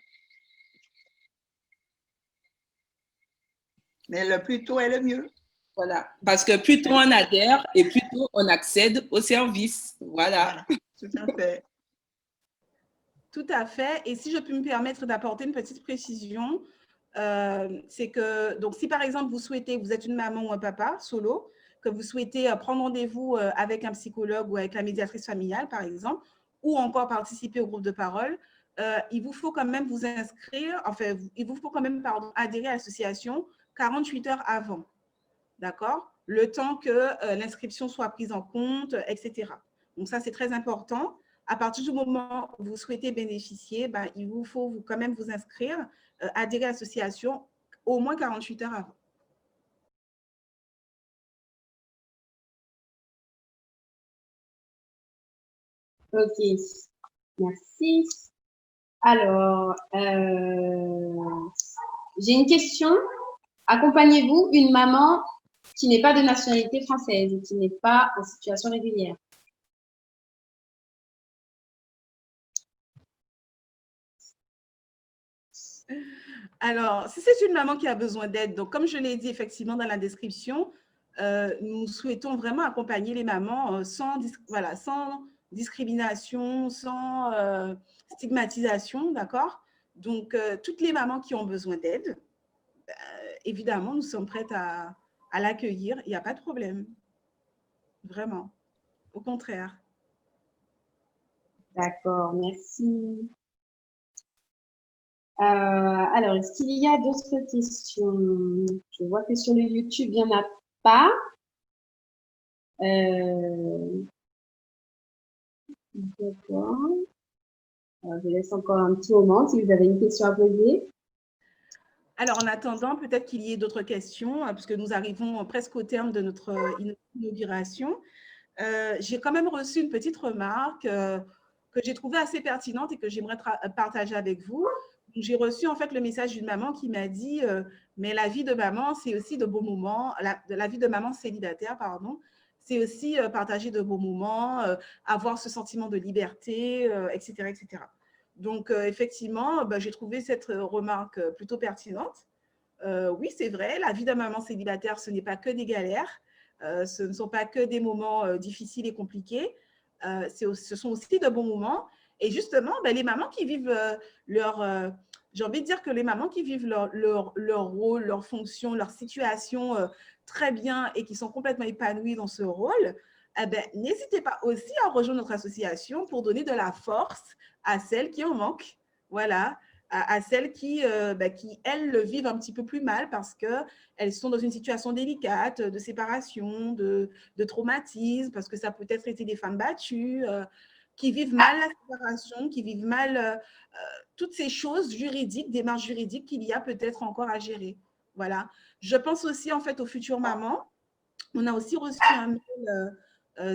Mais le plus tôt est le mieux. Voilà, parce que plus tôt on adhère et plus tôt on accède au service. Voilà. Tout à fait. Tout à fait. Et si je peux me permettre d'apporter une petite précision, c'est que, donc, si par exemple vous souhaitez, vous êtes une maman ou un papa solo, que vous souhaitez prendre rendez-vous avec un psychologue ou avec la médiatrice familiale, par exemple, ou encore participer au groupe de parole, il vous faut quand même vous inscrire, enfin, il vous faut quand même, adhérer à l'association 48 heures avant. D'accord? Le temps que l'inscription soit prise en compte, etc. Donc, ça, c'est très important. à partir du moment où vous souhaitez bénéficier, ben, il vous faut quand même vous inscrire, adhérer à l'association au moins 48 heures avant. Ok, merci. Alors, j'ai une question. Accompagnez-vous une maman qui n'est pas de nationalité française et qui n'est pas en situation régulière? Alors, si c'est une maman qui a besoin d'aide, donc comme je l'ai dit effectivement dans la description, nous souhaitons vraiment accompagner les mamans sans discrimination, sans stigmatisation, d'accord? Donc, toutes les mamans qui ont besoin d'aide, évidemment, nous sommes prêtes à l'accueillir. Il n'y a pas de problème. Vraiment. Au contraire. D'accord, merci. Alors, est-ce qu'il y a d'autres questions? Je vois que sur le YouTube, il n'y en a pas. D'accord. Je laisse encore un petit moment si vous avez une question à poser. Alors, en attendant, peut-être qu'il y ait d'autres questions, puisque nous arrivons presque au terme de notre inauguration. J'ai quand même reçu une petite remarque que j'ai trouvée assez pertinente et que j'aimerais partager avec vous. J'ai reçu en fait le message d'une maman qui m'a dit mais la vie de maman, c'est aussi de beaux moments, la vie de maman célibataire, pardon, c'est aussi partager de beaux moments, avoir ce sentiment de liberté, etc., etc. Donc, effectivement, j'ai trouvé cette remarque plutôt pertinente. Oui, c'est vrai, la vie de maman célibataire, ce n'est pas que des galères, ce ne sont pas que des moments difficiles et compliqués, ce sont aussi de bons moments. Et justement, les mamans qui vivent j'ai envie de dire que les mamans qui vivent leur rôle, leur fonction, leur situation très bien et qui sont complètement épanouies dans ce rôle, n'hésitez pas aussi à rejoindre notre association pour donner de la force à celles qui en manquent. Voilà, à celles qui, elles, le vivent un petit peu plus mal parce qu'elles sont dans une situation délicate de séparation, de traumatisme, parce que ça peut être été des femmes battues, qui vivent mal la séparation, qui vivent mal toutes ces choses juridiques, démarches juridiques qu'il y a peut-être encore à gérer. Voilà. Je pense aussi en fait aux futures mamans. On a aussi reçu un mail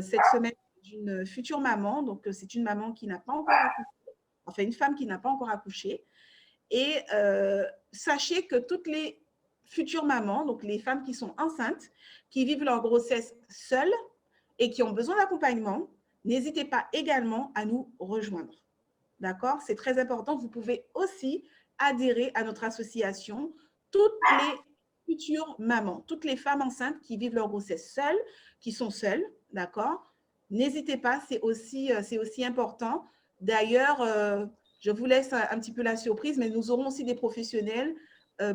cette semaine d'une future maman. Donc, c'est une maman qui n'a pas encore accouché, enfin une femme qui n'a pas encore accouché. Et sachez que toutes les futures mamans, donc les femmes qui sont enceintes, qui vivent leur grossesse seules et qui ont besoin d'accompagnement, n'hésitez pas également à nous rejoindre. D'accord? C'est très important. Vous pouvez aussi adhérer à notre association. Toutes les futures mamans, toutes les femmes enceintes qui vivent leur grossesse seules, qui sont seules, d'accord? N'hésitez pas, c'est aussi important. D'ailleurs, je vous laisse un petit peu la surprise, mais nous aurons aussi des professionnels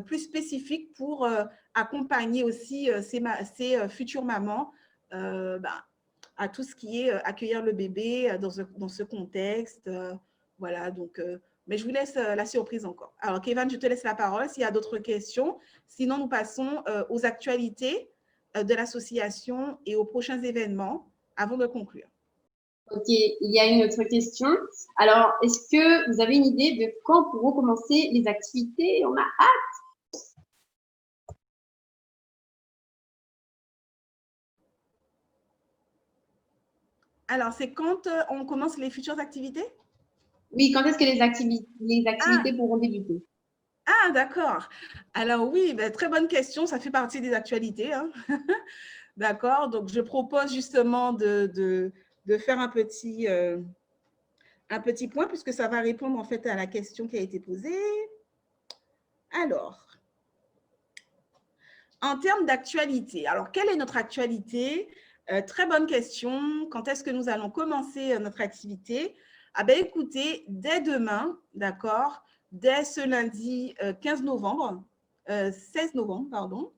plus spécifiques pour accompagner aussi ces futures mamans à tout ce qui est accueillir le bébé dans ce contexte. Voilà, donc, mais je vous laisse la surprise encore. Alors, Kevin, je te laisse la parole s'il y a d'autres questions. Sinon, nous passons aux actualités de l'association et aux prochains événements avant de conclure. Ok, il y a une autre question. Alors, est-ce que vous avez une idée de quand pourront commencer les activités? On a hâte. Alors, c'est quand on commence les futures activités? Oui, quand est-ce que les activités pourront débuter? Ah, d'accord. Alors oui, très bonne question. Ça fait partie des actualités. Hein. D'accord. Donc, je propose justement de faire un petit point puisque ça va répondre en fait à la question qui a été posée. Alors, en termes d'actualité, alors quelle est notre actualité? Très bonne question. Quand est-ce que nous allons commencer notre activité? Ah ben écoutez, dès demain, d'accord, dès ce lundi 16 novembre, pardon,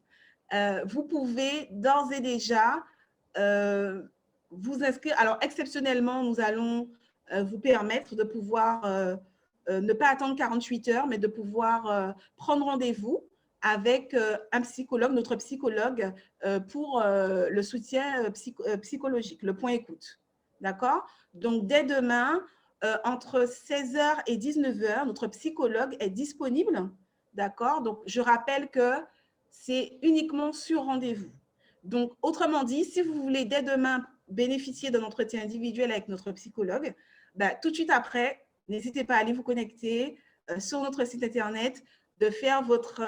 vous pouvez d'ores et déjà vous inscrire. Alors, exceptionnellement, nous allons vous permettre de pouvoir ne pas attendre 48 heures, mais de pouvoir prendre rendez-vous avec un psychologue, notre psychologue, pour le soutien psychologique, le point écoute. d'accord? Donc, dès demain, entre 16h et 19h, notre psychologue est disponible, d'accord? Donc, je rappelle que c'est uniquement sur rendez-vous. Donc, autrement dit, si vous voulez dès demain bénéficier d'un entretien individuel avec notre psychologue, tout de suite après, n'hésitez pas à aller vous connecter sur notre site internet, de faire votre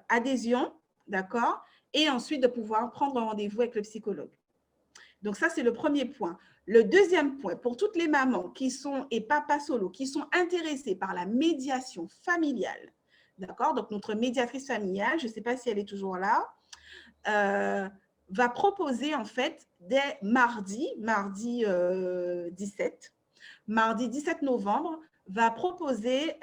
adhésion, d'accord? Et ensuite de pouvoir prendre rendez-vous avec le psychologue. Donc, ça, c'est le premier point. Le deuxième point, pour toutes les mamans qui sont, et papas solo, qui sont intéressés par la médiation familiale, d'accord? Donc, notre médiatrice familiale, je ne sais pas si elle est toujours là, va proposer, en fait, dès mardi 17 novembre, va proposer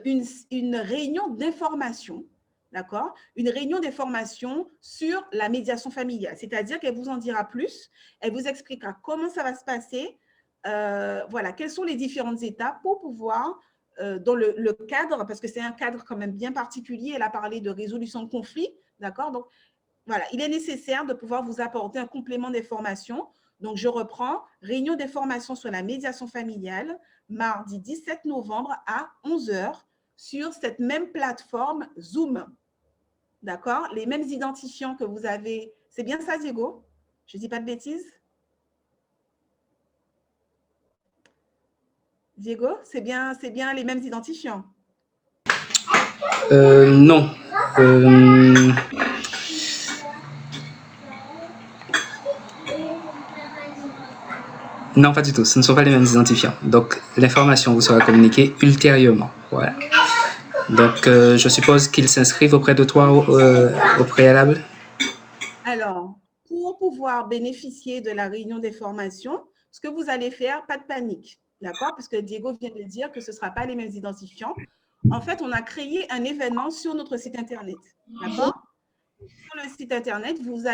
une réunion d'information, d'accord? Une réunion d'information sur la médiation familiale. C'est-à-dire qu'elle vous en dira plus, elle vous expliquera comment ça va se passer, voilà, quelles sont les différentes étapes pour pouvoir, dans le cadre, parce que c'est un cadre quand même bien particulier, elle a parlé de résolution de conflits, d'accord? Donc, voilà, il est nécessaire de pouvoir vous apporter un complément d'information. Donc, je reprends, réunion d'information sur la médiation familiale, mardi 17 novembre à 11h sur cette même plateforme Zoom. D'accord? Les mêmes identifiants que vous avez. C'est bien ça, Diego? Je ne dis pas de bêtises? Diego, c'est bien les mêmes identifiants? Non. Non, pas du tout. Ce ne sont pas les mêmes identifiants. Donc, l'information vous sera communiquée ultérieurement. Voilà. Donc, je suppose qu'ils s'inscrivent auprès de toi au préalable? Alors, pour pouvoir bénéficier de la réunion d'information, ce que vous allez faire, pas de panique, d'accord? Parce que Diego vient de dire que ce ne sera pas les mêmes identifiants. En fait, on a créé un événement sur notre site Internet, d'accord? Sur le site Internet, vous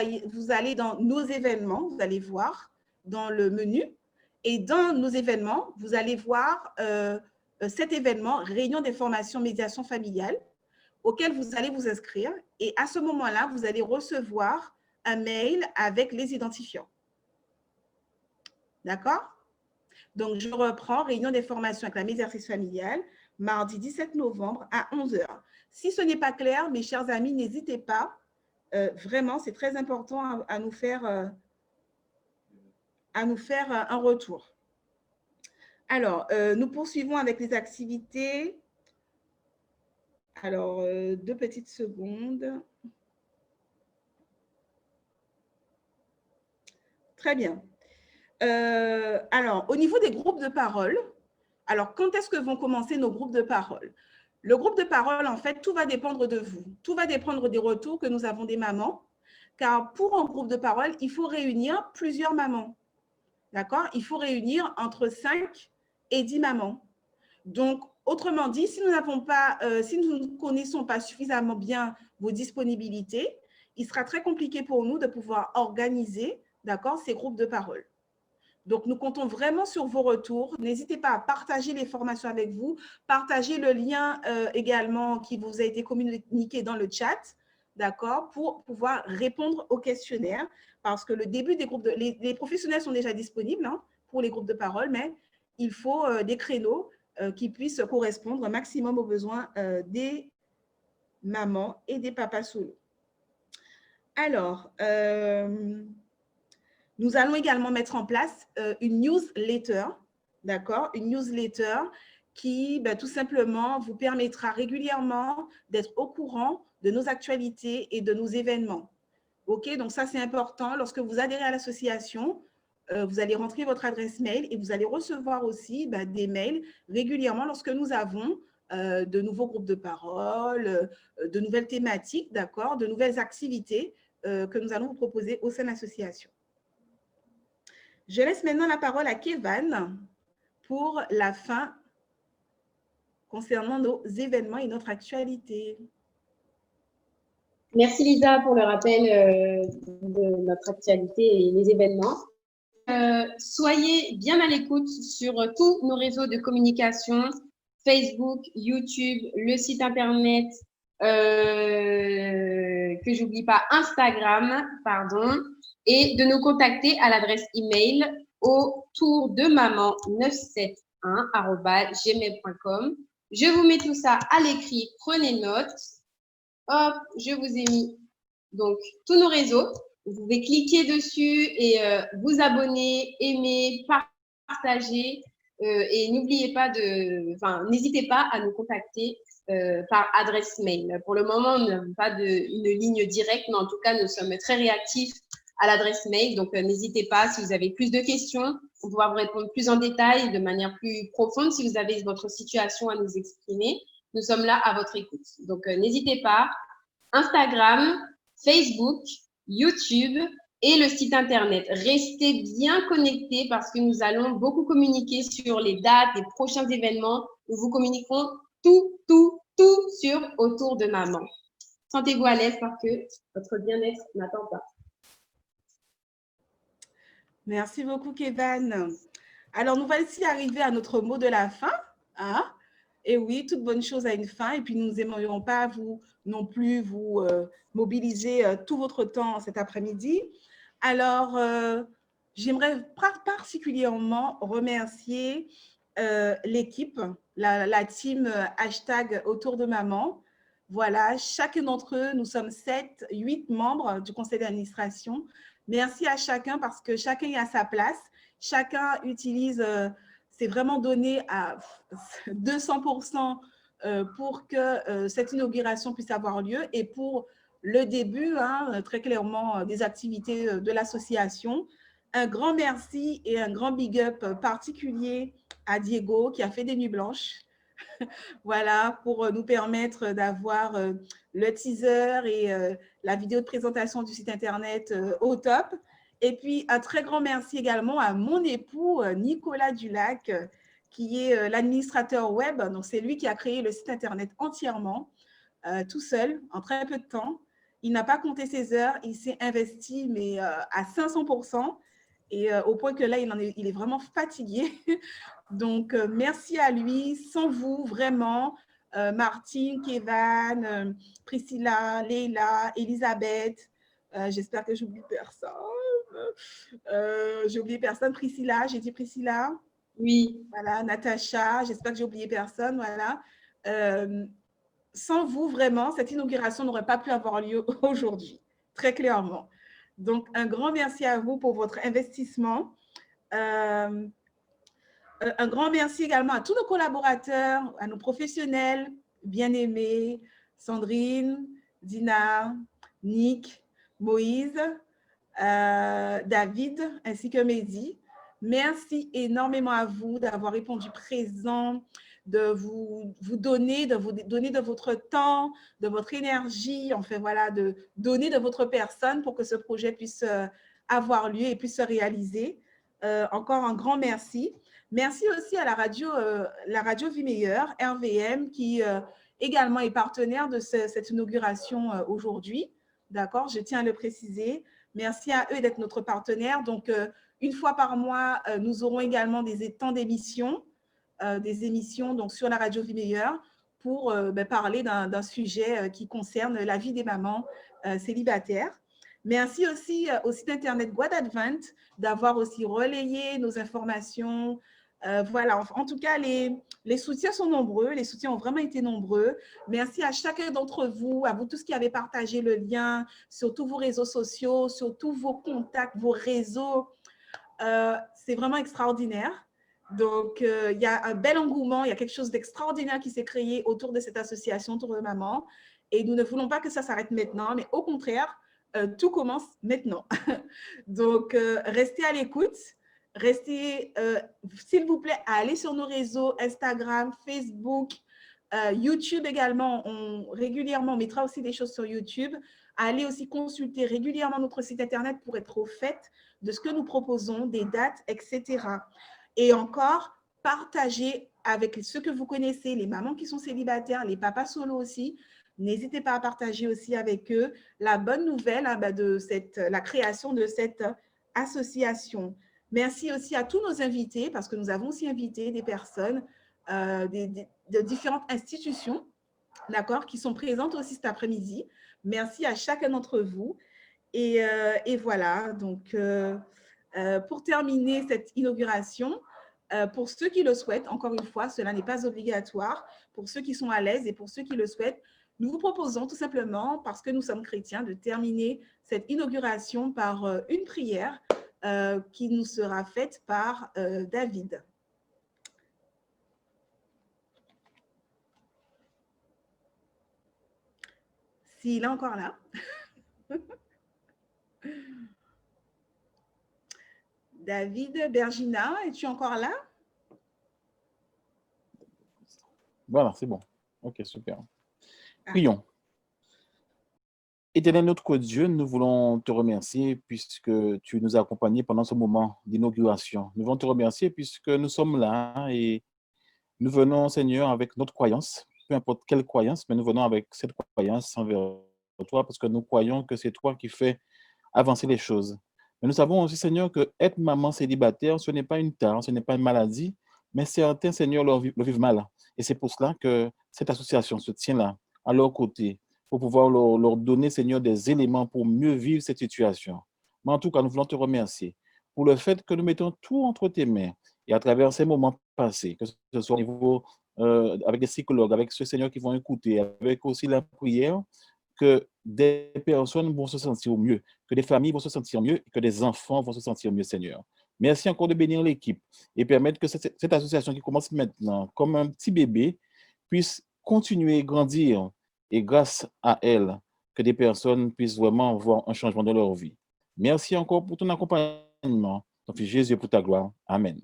allez dans nos événements, vous allez voir dans le menu, et dans nos événements, vous allez voir cet événement, réunion d'information médiation familiale, auquel vous allez vous inscrire. Et à ce moment-là, vous allez recevoir un mail avec les identifiants. D'accord? Donc, je reprends, réunion d'information avec la médiatrice familiale, mardi 17 novembre à 11h. Si ce n'est pas clair, mes chers amis, n'hésitez pas. Vraiment, c'est très important à nous faire un retour. Alors, nous poursuivons avec les activités. Alors, 2 petites secondes. Très bien. Alors, au niveau des groupes de parole, alors, quand est-ce que vont commencer nos groupes de parole? Le groupe de parole, en fait, tout va dépendre de vous. Tout va dépendre des retours que nous avons des mamans, car pour un groupe de parole, il faut réunir plusieurs mamans. D'accord? Il faut réunir entre 5 et 10 mamans. Donc, autrement dit, si nous ne connaissons pas suffisamment bien vos disponibilités, il sera très compliqué pour nous de pouvoir organiser, d'accord, ces groupes de parole. Donc, nous comptons vraiment sur vos retours. N'hésitez pas à partager les formations avec vous, partager le lien également qui vous a été communiqué dans le chat, d'accord, pour pouvoir répondre au questionnaire, parce que le début des groupes, les professionnels sont déjà disponibles pour les groupes de parole, mais il faut des créneaux qui puissent correspondre au maximum aux besoins des mamans et des papas solo. Alors, nous allons également mettre en place une newsletter, d'accord? Une newsletter qui, tout simplement, vous permettra régulièrement d'être au courant de nos actualités et de nos événements. OK? Donc, ça, c'est important. Lorsque vous adhérez à l'association, vous allez rentrer votre adresse mail et vous allez recevoir aussi des mails régulièrement lorsque nous avons de nouveaux groupes de parole, de nouvelles thématiques, d'accord? De nouvelles activités que nous allons vous proposer au sein de l'association. Je laisse maintenant la parole à Kevan pour la fin concernant nos événements et notre actualité. Merci Lisa pour le rappel de notre actualité et les événements. Soyez bien à l'écoute sur tous nos réseaux de communication, Facebook, YouTube, le site internet, que j'oublie pas, Instagram, pardon. et de nous contacter à l'adresse email autourdemaman971@gmail.com. Je vous mets tout ça à l'écrit, prenez note. Hop, je vous ai mis donc tous nos réseaux. Vous pouvez cliquer dessus et vous abonner, aimer, partager. Et n'oubliez pas n'hésitez pas à nous contacter par adresse mail. Pour le moment, nous n'avons pas une ligne directe, mais en tout cas, nous sommes très réactifs à l'adresse mail. Donc, n'hésitez pas, si vous avez plus de questions, on pourra vous répondre plus en détail, de manière plus profonde. Si vous avez votre situation à nous exprimer, nous sommes là à votre écoute. Donc, n'hésitez pas. Instagram, Facebook, YouTube et le site Internet. Restez bien connectés parce que nous allons beaucoup communiquer sur les dates, les prochains événements. Nous vous communiquerons tout sur Autour de Maman. Sentez-vous à l'aise parce que votre bien-être n'attend pas. Merci beaucoup, Kévan. Alors, nous voici arrivés à notre mot de la fin. Hein? Et oui, toute bonne chose a une fin. Et puis, nous n'aimerions pas vous non plus vous mobiliser tout votre temps cet après-midi. Alors, j'aimerais particulièrement remercier l'équipe, la team hashtag Autour de Maman. Voilà, chacun d'entre eux, nous sommes 7, 8 membres du conseil d'administration. Merci à chacun parce que chacun est à sa place. Chacun utilise, c'est vraiment donné à 200% pour que cette inauguration puisse avoir lieu et pour le début, hein, très clairement, des activités de l'association. Un grand merci et un grand big up particulier à Diego qui a fait des nuits blanches. Voilà, pour nous permettre d'avoir le teaser et la vidéo de présentation du site internet au top. Et puis, un très grand merci également à mon époux, Nicolas Dulac, qui est l'administrateur web. Donc, c'est lui qui a créé le site internet entièrement, tout seul, en très peu de temps. Il n'a pas compté ses heures, il s'est investi, mais à 500%. Et au point que là, il est vraiment fatigué. Donc, merci à lui. Sans vous, vraiment, Martine, Kévan, Priscilla, Leila, Elisabeth, j'espère que j'oublie personne. J'ai oublié personne. Priscilla, j'ai dit Priscilla. Oui. Voilà, Natacha, j'espère que j'ai oublié personne. Voilà. Sans vous, vraiment, cette inauguration n'aurait pas pu avoir lieu aujourd'hui, très clairement. Donc, un grand merci à vous pour votre investissement. Un grand merci également à tous nos collaborateurs, à nos professionnels bien-aimés, Sandrine, Dina, Nick, Moïse, David, ainsi que Mehdi. Merci énormément à vous d'avoir répondu présent, de vous donner, de votre temps, de votre énergie, enfin voilà, de donner de votre personne pour que ce projet puisse avoir lieu et puisse se réaliser. Encore un grand merci. Merci aussi à la radio Vie Meilleure, RVM, qui également est partenaire de cette inauguration aujourd'hui. D'accord, je tiens à le préciser. Merci à eux d'être notre partenaire. Donc, une fois par mois, nous aurons également des temps d'émission, des émissions donc, sur la radio Vie Meilleure pour parler d'un sujet qui concerne la vie des mamans célibataires. Merci aussi au site internet Guadadvent d'avoir aussi relayé nos informations. Voilà, en tout cas, les soutiens sont nombreux, les soutiens ont vraiment été nombreux. Merci à chacun d'entre vous, à vous tous qui avez partagé le lien sur tous vos réseaux sociaux, sur tous vos contacts, vos réseaux. C'est vraiment extraordinaire. Donc, il y a un bel engouement, il y a quelque chose d'extraordinaire qui s'est créé autour de cette association Autour de Maman. Et nous ne voulons pas que ça s'arrête maintenant, mais au contraire, tout commence maintenant. Donc, restez à l'écoute. Restez, s'il vous plaît, à aller sur nos réseaux Instagram, Facebook, YouTube également. Régulièrement, on mettra aussi des choses sur YouTube. Allez aussi consulter régulièrement notre site internet pour être au fait de ce que nous proposons, des dates, etc. Et encore, partagez avec ceux que vous connaissez, les mamans qui sont célibataires, les papas solos aussi. N'hésitez pas à partager aussi avec eux la bonne nouvelle de la création de cette association. Merci aussi à tous nos invités, parce que nous avons aussi invité des personnes de différentes institutions, d'accord, qui sont présentes aussi cet après-midi. Merci à chacun d'entre vous. Et voilà, donc pour terminer cette inauguration, pour ceux qui le souhaitent, encore une fois, cela n'est pas obligatoire, pour ceux qui sont à l'aise et pour ceux qui le souhaitent, nous vous proposons tout simplement, parce que nous sommes chrétiens, de terminer cette inauguration par une prière qui nous sera faite par David. S'il est encore là. David, Bergina, es-tu encore là? Voilà, c'est bon. Ok, super. Prions. Éternel notre Dieu, nous voulons te remercier puisque tu nous as accompagnés pendant ce moment d'inauguration. Nous voulons te remercier puisque nous sommes là et nous venons, Seigneur, avec notre croyance, peu importe quelle croyance, mais nous venons avec cette croyance envers toi parce que nous croyons que c'est toi qui fais avancer les choses. Mais nous savons aussi, Seigneur, que être maman célibataire, ce n'est pas une tare, ce n'est pas une maladie, mais certains, Seigneur, le vivent mal. Et c'est pour cela que cette association se tient là, à leur côté, pour pouvoir leur donner, Seigneur, des éléments pour mieux vivre cette situation. Mais en tout cas, nous voulons te remercier pour le fait que nous mettons tout entre tes mains et à travers ces moments passés, que ce soit au niveau avec des psychologues, avec ceux, Seigneur, qui vont écouter, avec aussi la prière, que des personnes vont se sentir mieux, que des familles vont se sentir mieux et que des enfants vont se sentir mieux, Seigneur. Merci encore de bénir l'équipe et permettre que cette association qui commence maintenant comme un petit bébé puisse continuer à grandir et grâce à elle, que des personnes puissent vraiment voir un changement dans leur vie. Merci encore pour ton accompagnement. Ton fils Jésus, pour ta gloire. Amen.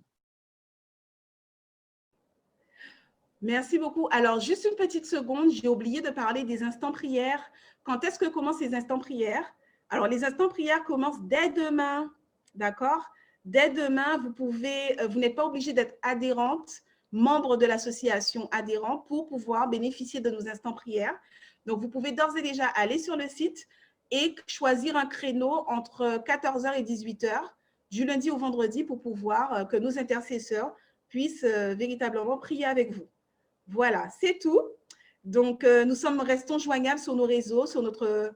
Merci beaucoup. Alors, juste une petite seconde, j'ai oublié de parler des instants prières. Quand est-ce que commencent les instants prières? Alors, les instants prières commencent dès demain, d'accord? Dès demain, vous n'êtes pas obligé d'être adhérente, membre de l'association adhérent pour pouvoir bénéficier de nos instants prières. Donc, vous pouvez d'ores et déjà aller sur le site et choisir un créneau entre 14h et 18h, du lundi au vendredi, pour pouvoir que nos intercesseurs puissent véritablement prier avec vous. Voilà, c'est tout. Donc, restons joignables sur nos réseaux, sur notre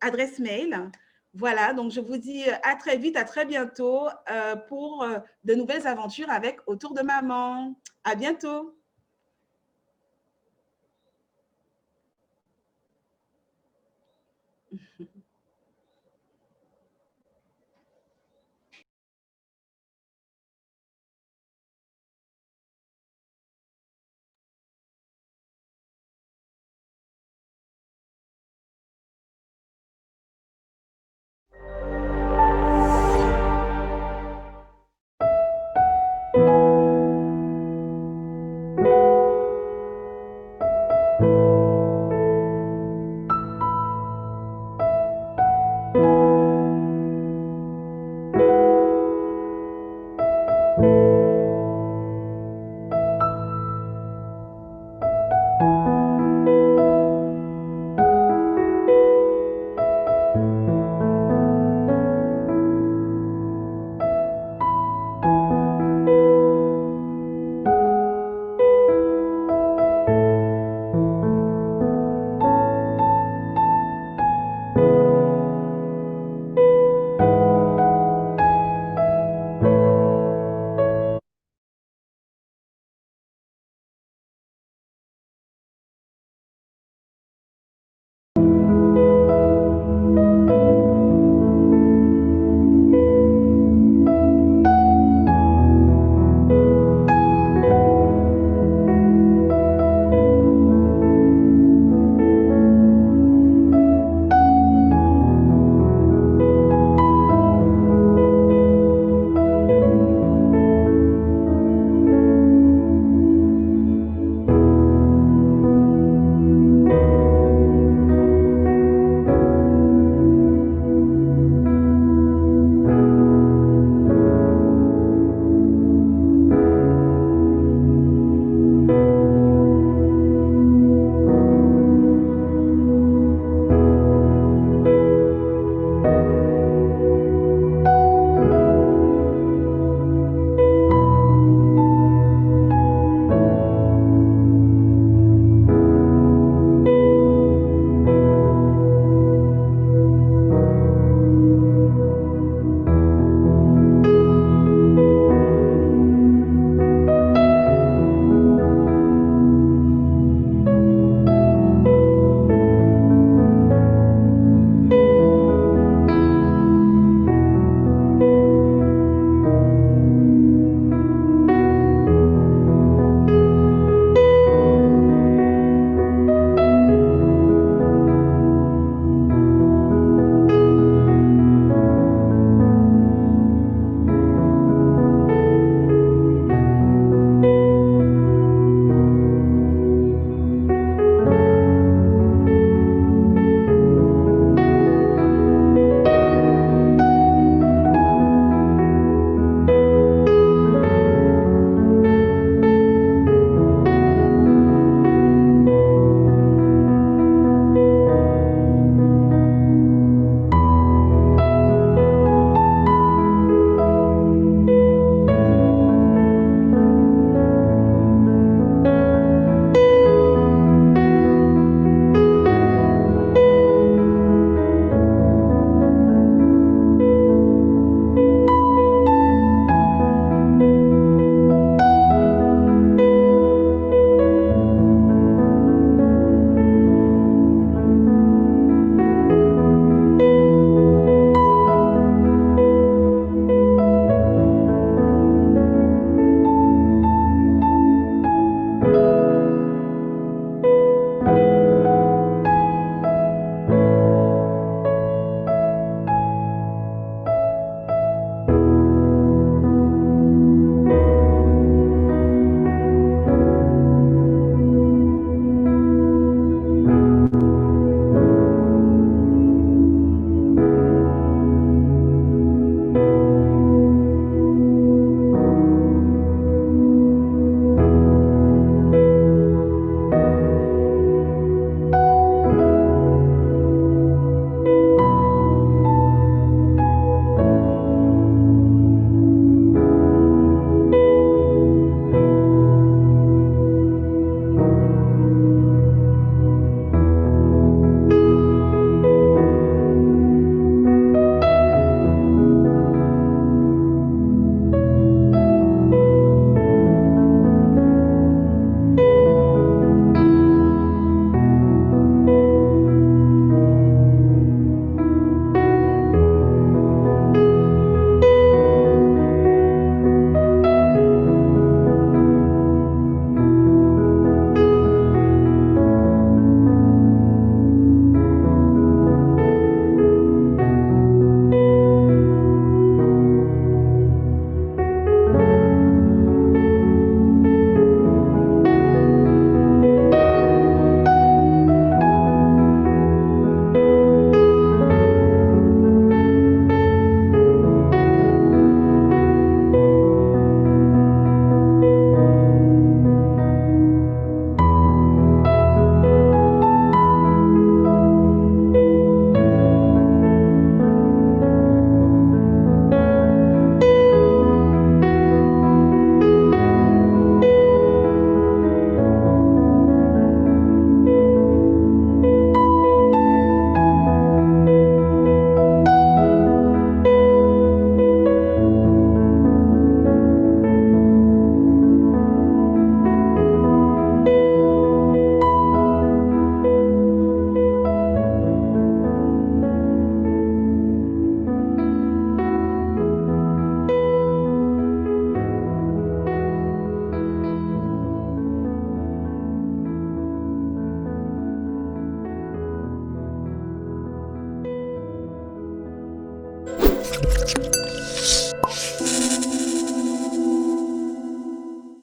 adresse mail. Voilà, donc je vous dis à très vite, à très bientôt pour de nouvelles aventures avec Autour de Maman. À bientôt.